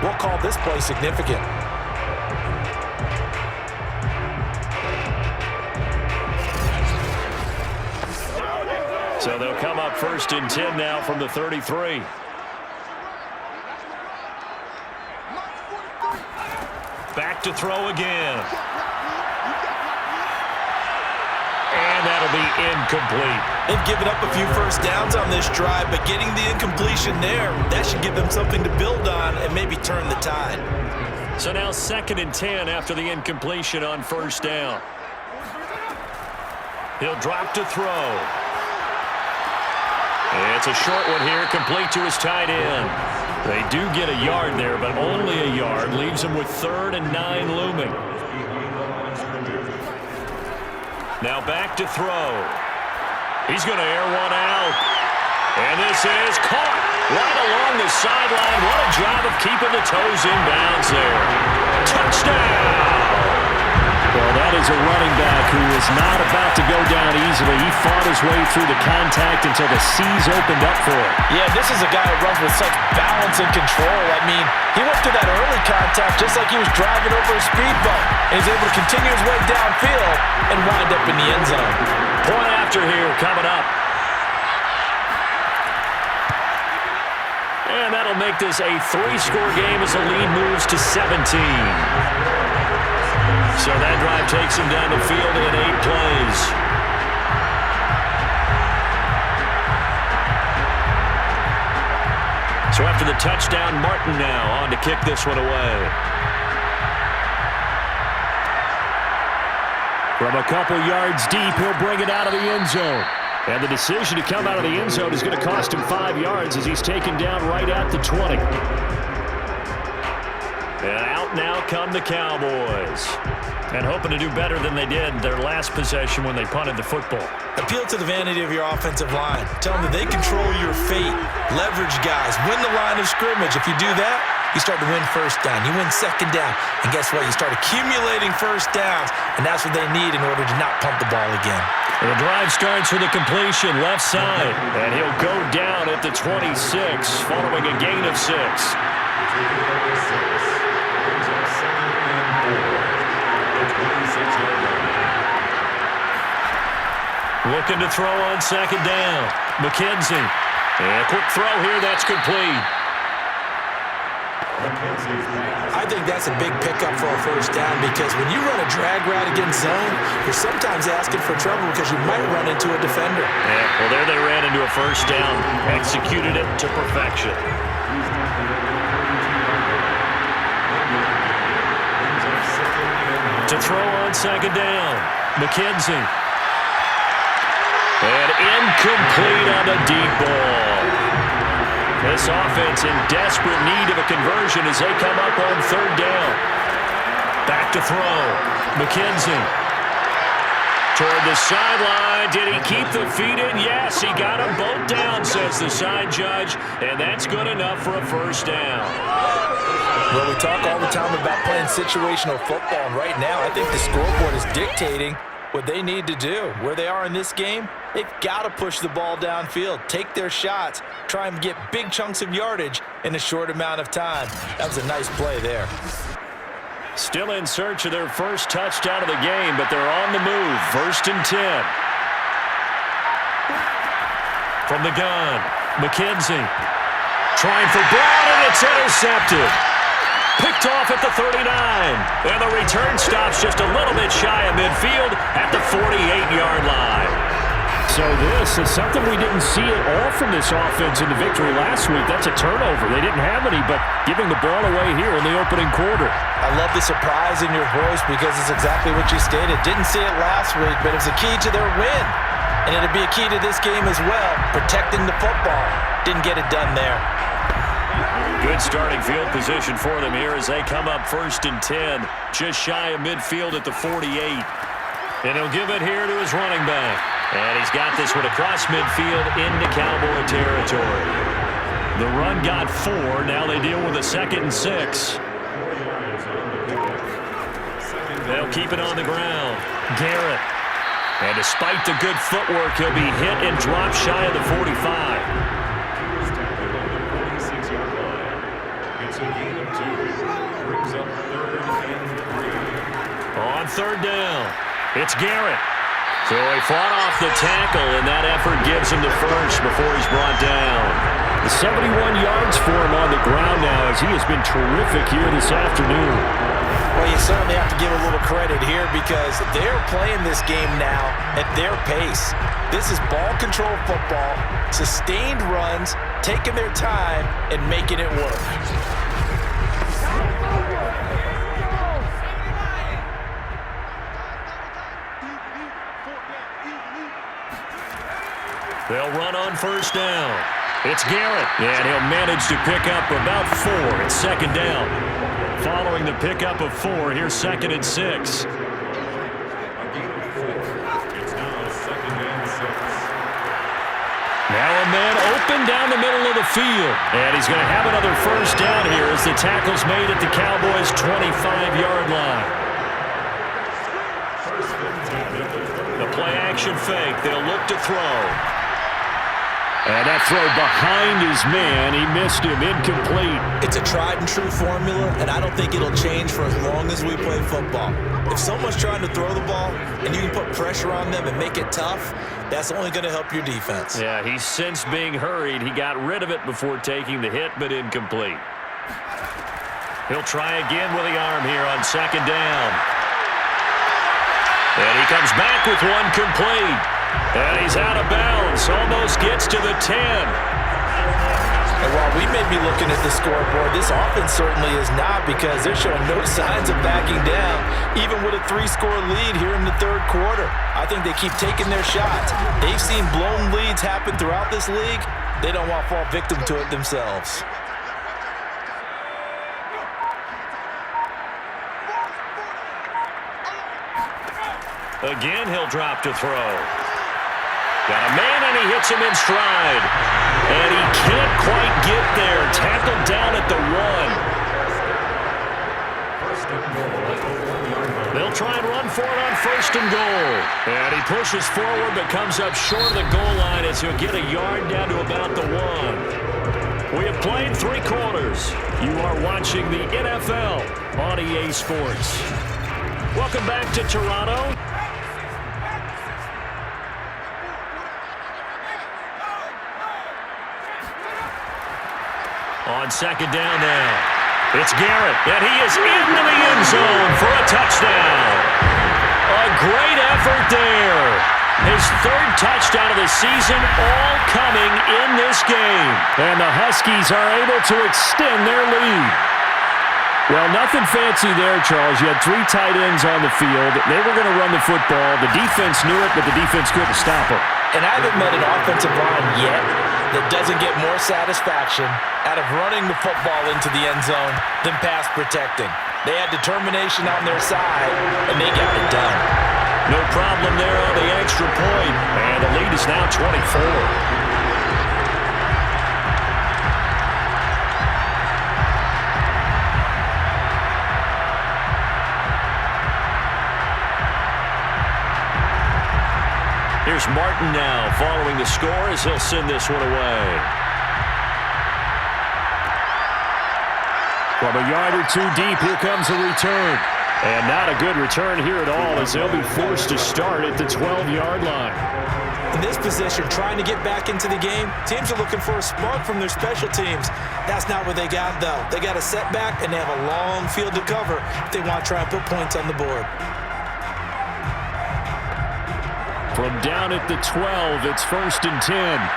we'll call this play significant. So they'll come up 1st and 10 now from the 33. Back to throw again. And that'll be incomplete. They've given up a few first downs on this drive, but getting the incompletion there, that should give them something to build on and maybe turn the tide. So now 2nd and 10 after the incompletion on first down. He'll drop to throw. It's a short one here, complete to his tight end. They do get a yard there, but only a yard. Leaves them with 3rd and 9 looming. Now back to throw. He's going to air one out. And this is caught right along the sideline. What a job of keeping the toes in bounds there. Touchdown! Well, that is a running back who is not about to go down easily. He fought his way through the contact until the seas opened up for him. Yeah, this is a guy who runs with such balance and control. I mean, he went through that early contact just like he was driving over a speed bump. And he's able to continue his way downfield and wind up in the end zone. Point after here coming up. And that'll make this a 3-score game as the lead moves to 17. So that drive takes him down the field in 8 plays. So after the touchdown, Martin now on to kick this one away. From a couple yards deep, he'll bring it out of the end zone. And the decision to come out of the end zone is going to cost him 5 yards as he's taken down right at the 20. And out now come the Cowboys. And hoping to do better than they did their last possession when they punted the football. Appeal to the vanity of your offensive line. Tell them that they control your fate. Leverage guys. Win the line of scrimmage. If you do that, you start to win first down. You win second down. And guess what? You start accumulating first downs. And that's what they need in order to not punt the ball again. And the drive starts with a completion left side. And he'll go down at the 26 following a gain of 6. Looking to throw on second down. McKenzie. And a quick throw here, that's complete. I think that's a big pickup for a first down because when you run a drag route against zone, you're sometimes asking for trouble because you might run into a defender. Yeah, well, there they ran into a first down, executed it to perfection. To throw on second down, McKenzie. And incomplete on the deep ball. This offense in desperate need of a conversion as they come up on third down. Back to throw. McKenzie. Toward the sideline. Did he keep the feet in? Yes, he got them both down, says the side judge. And that's good enough for a first down. Well, we talk all the time about playing situational football, and right now I think the scoreboard is dictating what they need to do. Where they are in this game, they've got to push the ball downfield, take their shots, try and get big chunks of yardage in a short amount of time. That was a nice play there. Still in search of their first touchdown of the game, but they're on the move. 1st and 10. From the gun, McKenzie. Trying for Brown, and it's intercepted. Picked off at the 39. And the return stops just a little bit shy of midfield at the 48-yard line. So this is something we didn't see at all from this offense in the victory last week. That's a turnover. They didn't have any, but giving the ball away here in the opening quarter. I love the surprise in your voice because it's exactly what you stated. Didn't see it last week, but it was a key to their win. And it'll be a key to this game as well, protecting the football. Didn't get it done there. Good starting field position for them here as they come up 1st and 10, just shy of midfield at the 48. And he'll give it here to his running back. And he's got this one across midfield into Cowboy territory. The run got 4. Now they deal with a 2nd and 6. They'll keep it on the ground. Garrett. And despite the good footwork, he'll be hit and dropped shy of the 45. On third down, it's Garrett. So he fought off the tackle, and that effort gives him the first before he's brought down. The 71 yards for him on the ground now as he has been terrific here this afternoon. Well, you certainly have to give a little credit here because they're playing this game now at their pace. This is ball control football, sustained runs, taking their time, and making it work. They'll run on first down. It's Garrett, and he'll manage to pick up about 4 at second down. Following the pickup of 4, here's 2nd and 6. Now a man open down the middle of the field. And he's going to have another first down here as the tackle's made at the Cowboys' 25-yard line. The play-action fake. They'll look to throw. And that throw behind his man. He missed him. Incomplete. It's a tried-and-true formula, and I don't think it'll change for as long as we play football. If someone's trying to throw the ball and you can put pressure on them and make it tough, that's only going to help your defense. Yeah, he's since being hurried. He got rid of it before taking the hit, but incomplete. He'll try again with the arm here on second down. And he comes back with one complete. And he's out of bounds. Almost gets to the 10. And while we may be looking at the scoreboard, this offense certainly is not because they're showing no signs of backing down, even with a 3-score lead here in the third quarter. I think they keep taking their shots. They've seen blown leads happen throughout this league. They don't want to fall victim to it themselves. Again, he'll drop to throw. Got a man, and he hits him in stride. And he can't quite get there. Tackled down at the 1. They'll try and run for it on 1st and goal. And he pushes forward but comes up short of the goal line as he'll get a yard down to about the 1. We have played 3 quarters. You are watching the NFL on EA Sports. Welcome back to Toronto. On second down now. It's Garrett, and he is into the end zone for a touchdown. A great effort there. His third touchdown of the season, all coming in this game. And the Huskies are able to extend their lead. Well, nothing fancy there, Charles. You had 3 tight ends on the field. They were going to run the football. The defense knew it, but the defense couldn't stop them. And I haven't met an offensive line yet that doesn't get more satisfaction out of running the football into the end zone than pass protecting. They had determination on their side, and they got it done. No problem there on the extra point. And the lead is now 24. Here's Martin now following the score as he'll send this one away. From a yard or 2 deep, here comes a return. And not a good return here at all as they'll be forced to start at the 12-yard line. In this position, trying to get back into the game, teams are looking for a spark from their special teams. That's not what they got, though. They got a setback, and they have a long field to cover if they want to try and put points on the board. From down at the 12, it's 1st and 10.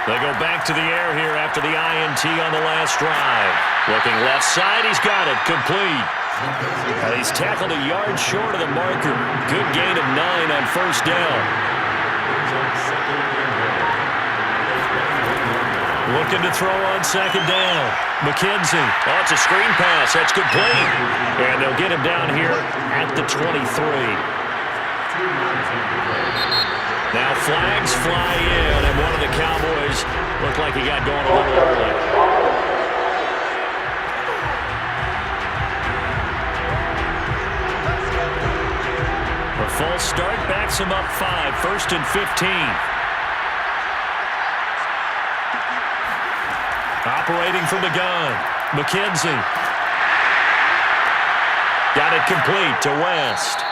They go back to the air here after the INT on the last drive. Looking left side, he's got it, complete. And he's tackled a yard short of the marker. Good gain of 9 on 1st down. Looking to throw on 2nd down. McKenzie. Oh, it's a screen pass. That's complete. And they'll get him down here at the 23. Now flags fly in, and one of the Cowboys looked like he got going a little early. A false start backs him up 5, 1st and 15. Operating from the gun, McKenzie. Got it complete to West.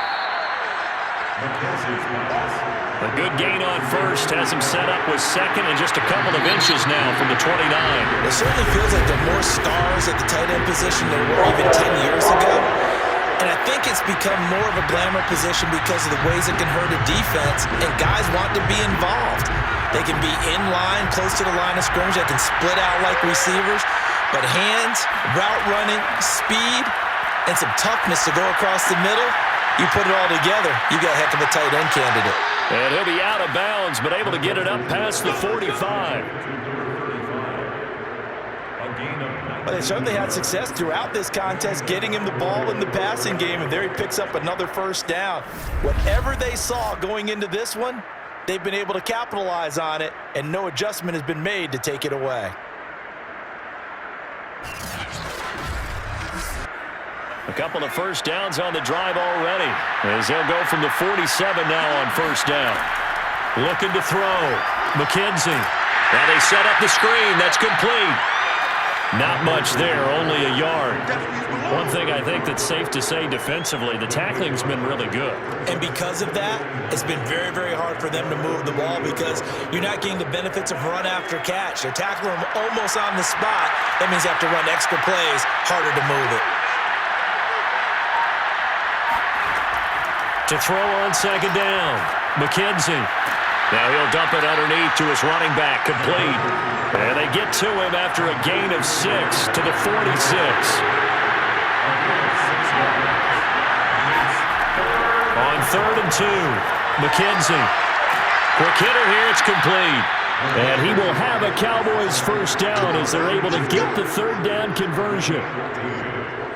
A good gain on 1st has him set up with 2nd and just a couple of inches now from the 29. It certainly feels like there are more stars at the tight end position than there were even 10 years ago. And I think it's become more of a glamour position because of the ways it can hurt a defense, and guys want to be involved. They can be in line, close to the line of scrimmage. They can split out like receivers. But hands, route running, speed, and some toughness to go across the middle, you put it all together, you got a heck of a tight end candidate. And he'll be out of bounds, but able to get it up past the 45. But they certainly had success throughout this contest, getting him the ball in the passing game, and there he picks up another 1st down. Whatever they saw going into this one, they've been able to capitalize on it, and no adjustment has been made to take it away. A couple of 1st downs on the drive already, as they'll go from the 47 now on 1st down. Looking to throw. McKenzie. Now they set up the screen. That's complete. Not much there, only a yard. One thing I think that's safe to say defensively, the tackling's been really good. And because of that, it's been very, very hard for them to move the ball because you're not getting the benefits of run after catch. They're tackling them almost on the spot. That means you have to run extra plays, harder to move it. To throw on 2nd down, McKenzie. Now he'll dump it underneath to his running back, complete. And they get to him after a gain of 6 to the 46. On 3rd and 2, McKenzie. Quick hitter here, it's complete. And he will have a Cowboys 1st down as they're able to get the 3rd down conversion.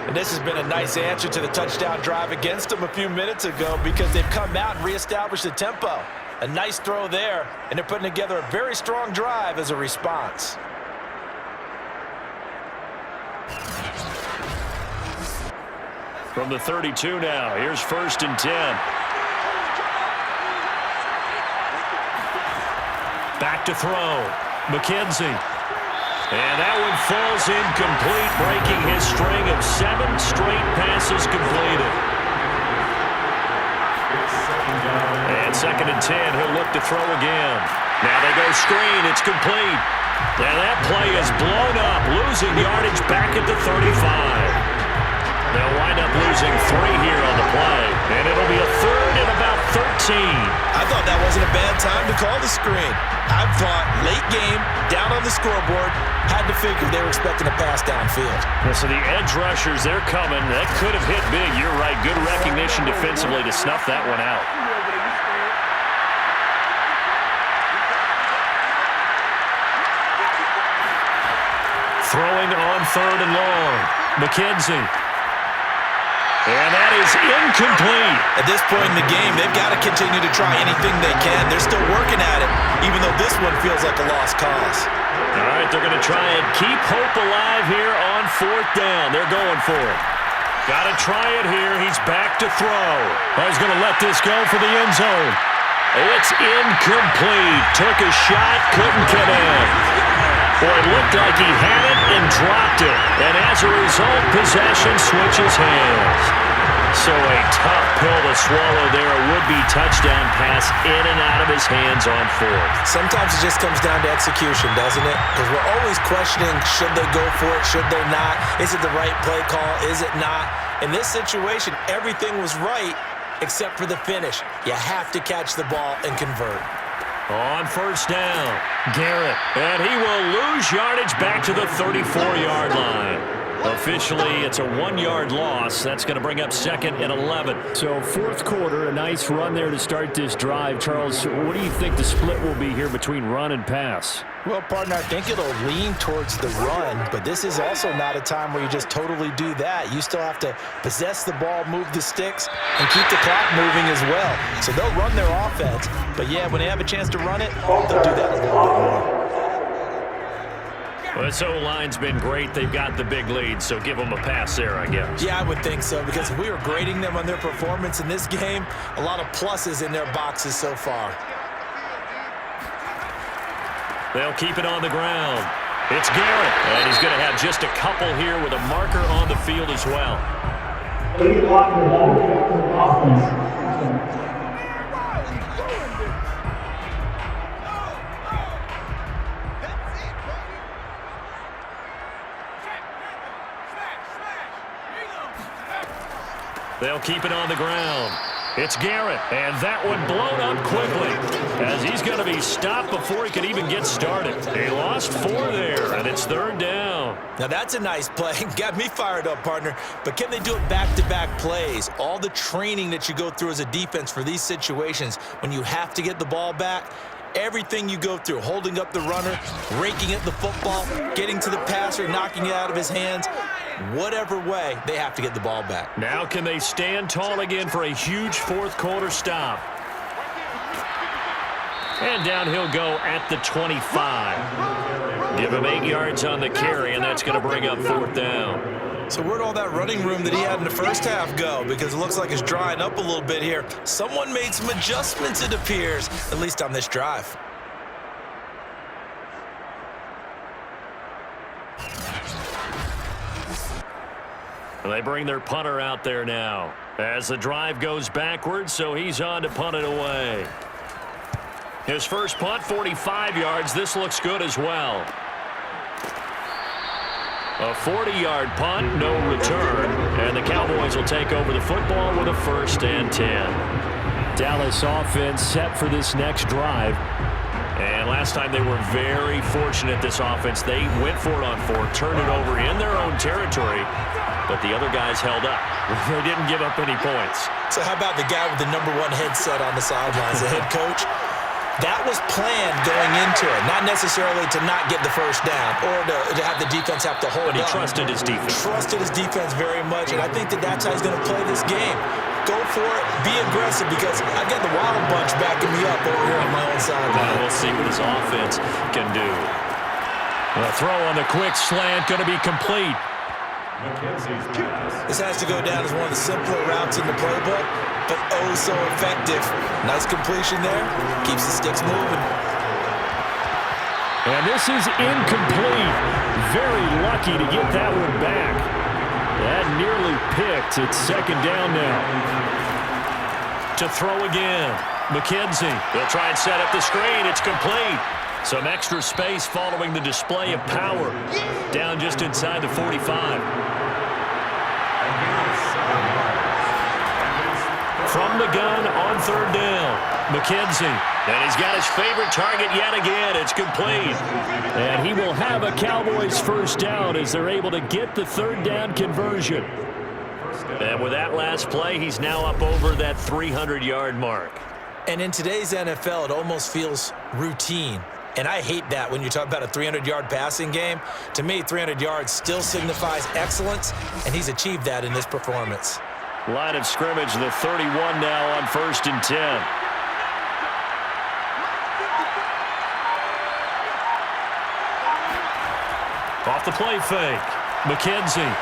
And this has been a nice answer to the touchdown drive against them a few minutes ago because they've come out and reestablished the tempo. A nice throw there, and they're putting together a very strong drive as a response. From the 32 now, here's 1st and 10. Back to throw. McKenzie. And that one falls incomplete, breaking his string of 7 straight passes completed. And 2nd and 10, he'll look to throw again. Now they go screen, it's complete. And that play is blown up, losing yardage back at the 35. They'll wind up losing 3 here on the play, and it'll be a 3rd and about 13. I thought that wasn't a bad time to call the screen. I thought late game, down on the scoreboard, had to figure they were expecting a pass downfield. So the edge rushers, they're coming. That could have hit big. You're right. Good recognition defensively to snuff that one out. Throwing on 3rd and long. McKenzie. And that is incomplete. At this point in the game, they've got to continue to try anything they can. They're still working at it, even though this one feels like a lost cause. All right, they're going to try and keep hope alive here on 4th down. They're going for it. Got to try it here. He's back to throw. He's going to let this go for the end zone. It's incomplete. Took a shot, couldn't get in. Boy, it looked like he had it and dropped it. And as a result, possession switches hands. So a tough pill to swallow there. A would-be touchdown pass in and out of his hands on 4th. Sometimes it just comes down to execution, doesn't it? Because we're always questioning, should they go for it, should they not? Is it the right play call, is it not? In this situation, everything was right except for the finish. You have to catch the ball and convert. On 1st down, Garrett. And he will lose yardage back to the 34-yard line. Officially, it's a 1-yard loss. That's going to bring up 2nd and 11. So 4th quarter, a nice run there to start this drive. Charles, what do you think the split will be here between run and pass? Well, partner, I think it'll lean towards the run, but this is also not a time where you just totally do that. You still have to possess the ball, move the sticks, and keep the clock moving as well. So they'll run their offense, but yeah, when they have a chance to run it, they'll do that a little bit more. Well, this O-line's been great. They've got the big lead, so give them a pass there, I guess. Yeah, I would think so, because if we were grading them on their performance in this game, a lot of pluses in their boxes so far. They'll keep it on the ground. It's Garrett, and he's going to have just a couple here with a marker on the field as well. They'll keep it on the ground. It's Garrett, and that one blown up quickly as he's going to be stopped before he can even get started. He lost 4 there, and it's 3rd down. Now that's a nice play. Got me fired up, partner. But can they do it back-to-back plays? All the training that you go through as a defense for these situations, when you have to get the ball back, everything you go through, holding up the runner, raking at the football, getting to the passer, knocking it out of his hands, whatever way, they have to get the ball back. Now can they stand tall again for a huge 4th quarter stop? And down he'll go at the 25. Give him 8 yards on the carry, and that's going to bring up 4th down. So where'd all that running room that he had in the first half go? Because it looks like it's drying up a little bit here. Someone made some adjustments, it appears, at least on this drive. They bring their punter out there now as the drive goes backwards, so he's on to punt it away. His first punt, 45 yards. This looks good as well. A 40-yard punt, no return, and the Cowboys will take over the football with a 1st and 10. Dallas offense set for this next drive. And last time they were very fortunate, this offense. They went for it on 4, turned it over in their own territory, but the other guys held up. They didn't give up any points. So how about the guy with the #1 headset on the sidelines, the head coach? That was planned going into it, not necessarily to not get the first down or to have the defense have to hold up. But he trusted his defense. Trusted his defense very much, and I think that that's how he's going to play this game. Go for it, be aggressive, because I've got the Wild Bunch backing me up over here on my own sideline. We'll see what his offense can do. The throw on the quick slant going to be complete. This has to go down as one of the simpler routes in the playbook, but oh so effective. Nice completion there. Keeps the sticks moving. And this is incomplete. Very lucky to get that one back. That nearly picked. It's 2nd down now. To throw again. McKenzie, they'll try and set up the screen. It's complete. Some extra space following the display of power. Down just inside the 45. From the gun on third down, McKenzie. And he's got his favorite target yet again. It's complete. And he will have a Cowboys first down as they're able to get the third down conversion. And with that last play, he's now up over that 300-yard mark. And in today's NFL, it almost feels routine. And I hate that when you talk about a 300-yard passing game. To me, 300 yards still signifies excellence, and he's achieved that in this performance. Line of scrimmage, the 31 now on 1st and 10. Off the play fake. McKenzie.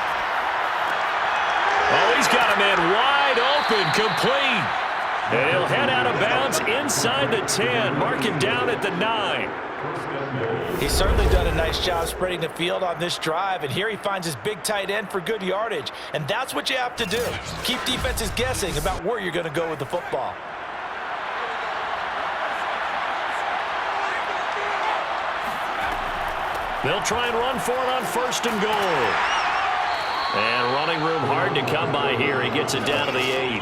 Oh, he's got a man wide open, complete. And he'll head out of bounds inside the 10. Mark him down at the 9. He's certainly done a nice job spreading the field on this drive, and here he finds his big tight end for good yardage. And that's what you have to do. Keep defenses guessing about where you're going to go with the football. They'll try and run for it on 1st and goal. And running room hard to come by here. He gets it down to the 8.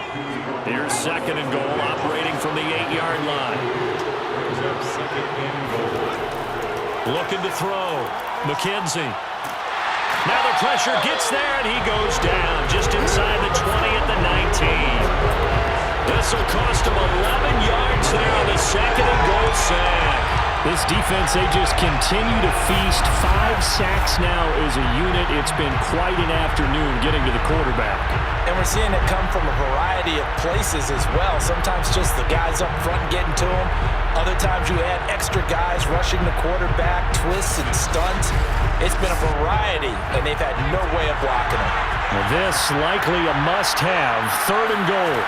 Here's 2nd and goal, operating from the 8-yard line. Looking to throw. McKenzie. Now the pressure gets there, and he goes down just inside the 20 at the 19. This will cost him 11 yards there on the 2nd and goal sack. This defense, they just continue to feast. 5 sacks now as a unit. It's been quite an afternoon getting to the quarterback. And we're seeing it come from a variety of places as well. Sometimes just the guys up front getting to him. Other times you add extra guys rushing the quarterback, twists and stunts. It's been a variety, and they've had no way of blocking him. Well, this likely a must-have. 3rd and goal.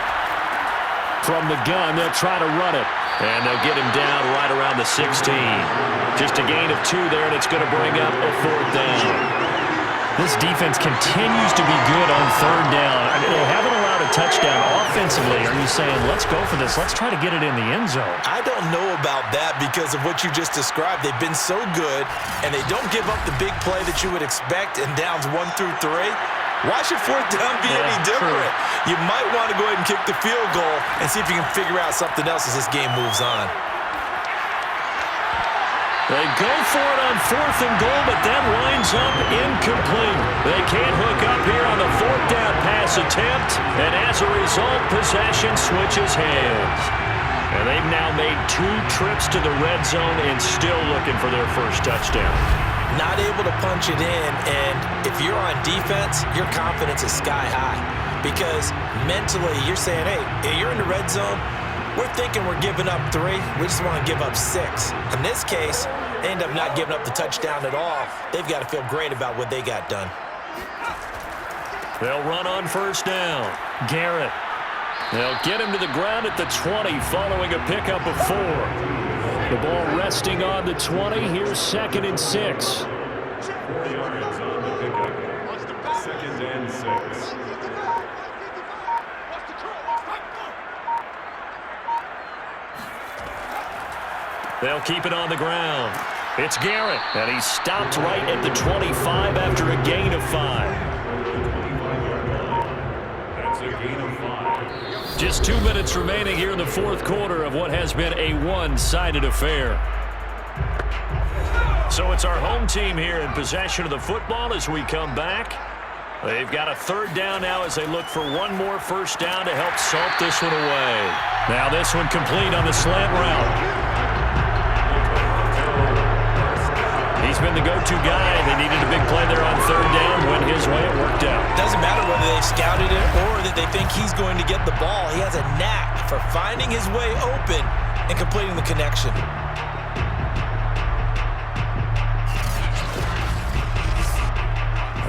From the gun, they'll try to run it. And they'll get him down right around the 16. Just a gain of 2 there, and it's going to bring up a 4th down. This defense continues to be good on 3rd down. I mean, they haven't allowed a touchdown offensively. Are you saying, let's go for this, let's try to get it in the end zone? I don't know about that because of what you just described. They've been so good, and they don't give up the big play that you would expect in downs 1 through 3. Why should 4th down be any different? True. You might want to go ahead and kick the field goal and see if you can figure out something else as this game moves on. They go for it on 4th and goal, but that winds up incomplete. They can't hook up here on the 4th down pass attempt, and as a result, possession switches hands. And they've now made 2 trips to the red zone and still looking for their first touchdown. Not able to punch it in, and if you're on defense, your confidence is sky high because mentally you're saying, hey, you're in the red zone, we're thinking we're giving up 3, we just want to give up 6. In this case, they end up not giving up the touchdown at all. They've got to feel great about what they got done. They'll run on 1st down. Garrett. They'll get him to the ground at the 20 following a pickup of 4. The ball resting on the 20. Here's 2nd and 6. 4 yards on the pickup. 2nd and 6. They'll keep it on the ground. It's Garrett, and he's stopped right at the 25 after a gain of 5. That's a gain of 5. Just 2 minutes remaining here in the 4th quarter of what has been a one-sided affair. So it's our home team here in possession of the football as we come back. They've got a 3rd down now as they look for one more 1st down to help salt this one away. Now this one complete on the slant route. He's been the go-to guy. They needed a big play there on 3rd down. Went his way. It worked out. Doesn't matter whether they've scouted it or that they think he's going to get the ball. He has a knack for finding his way open and completing the connection.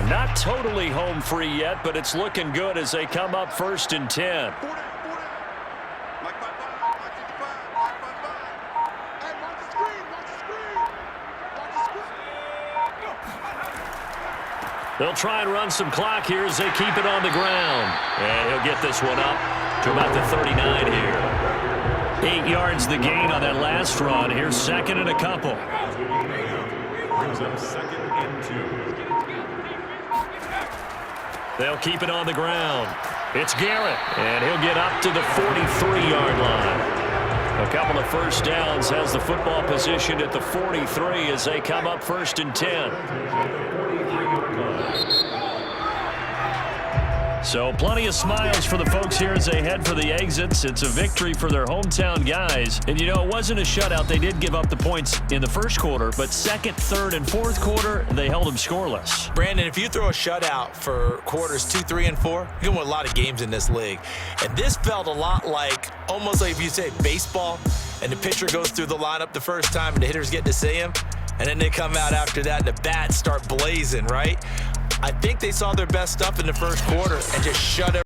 Not totally home free yet, but it's looking good as they come up 1st and 10. They'll try and run some clock here as they keep it on the ground. And he'll get this one up to about the 39 here. 8 yards the gain on that last run. Here's second and a couple. Brings up 2nd and 2. They'll keep it on the ground. It's Garrett, and he'll get up to the 43-yard line. A couple of first downs, has the football position at the 43 as they come up 1st and 10. So plenty of smiles for the folks here as they head for the exits. It's a victory for their hometown guys. And, you know, it wasn't a shutout. They did give up the points in the first quarter, but second, third, and fourth quarter, they held them scoreless. Brandon, if you throw a shutout for quarters 2, 3, and 4, you can win a lot of games in this league. And this felt a lot like, almost like if you say baseball, and the pitcher goes through the lineup the first time and the hitters get to see him, and then they come out after that and the bats start blazing, right? I think they saw their best stuff in the first quarter and just shut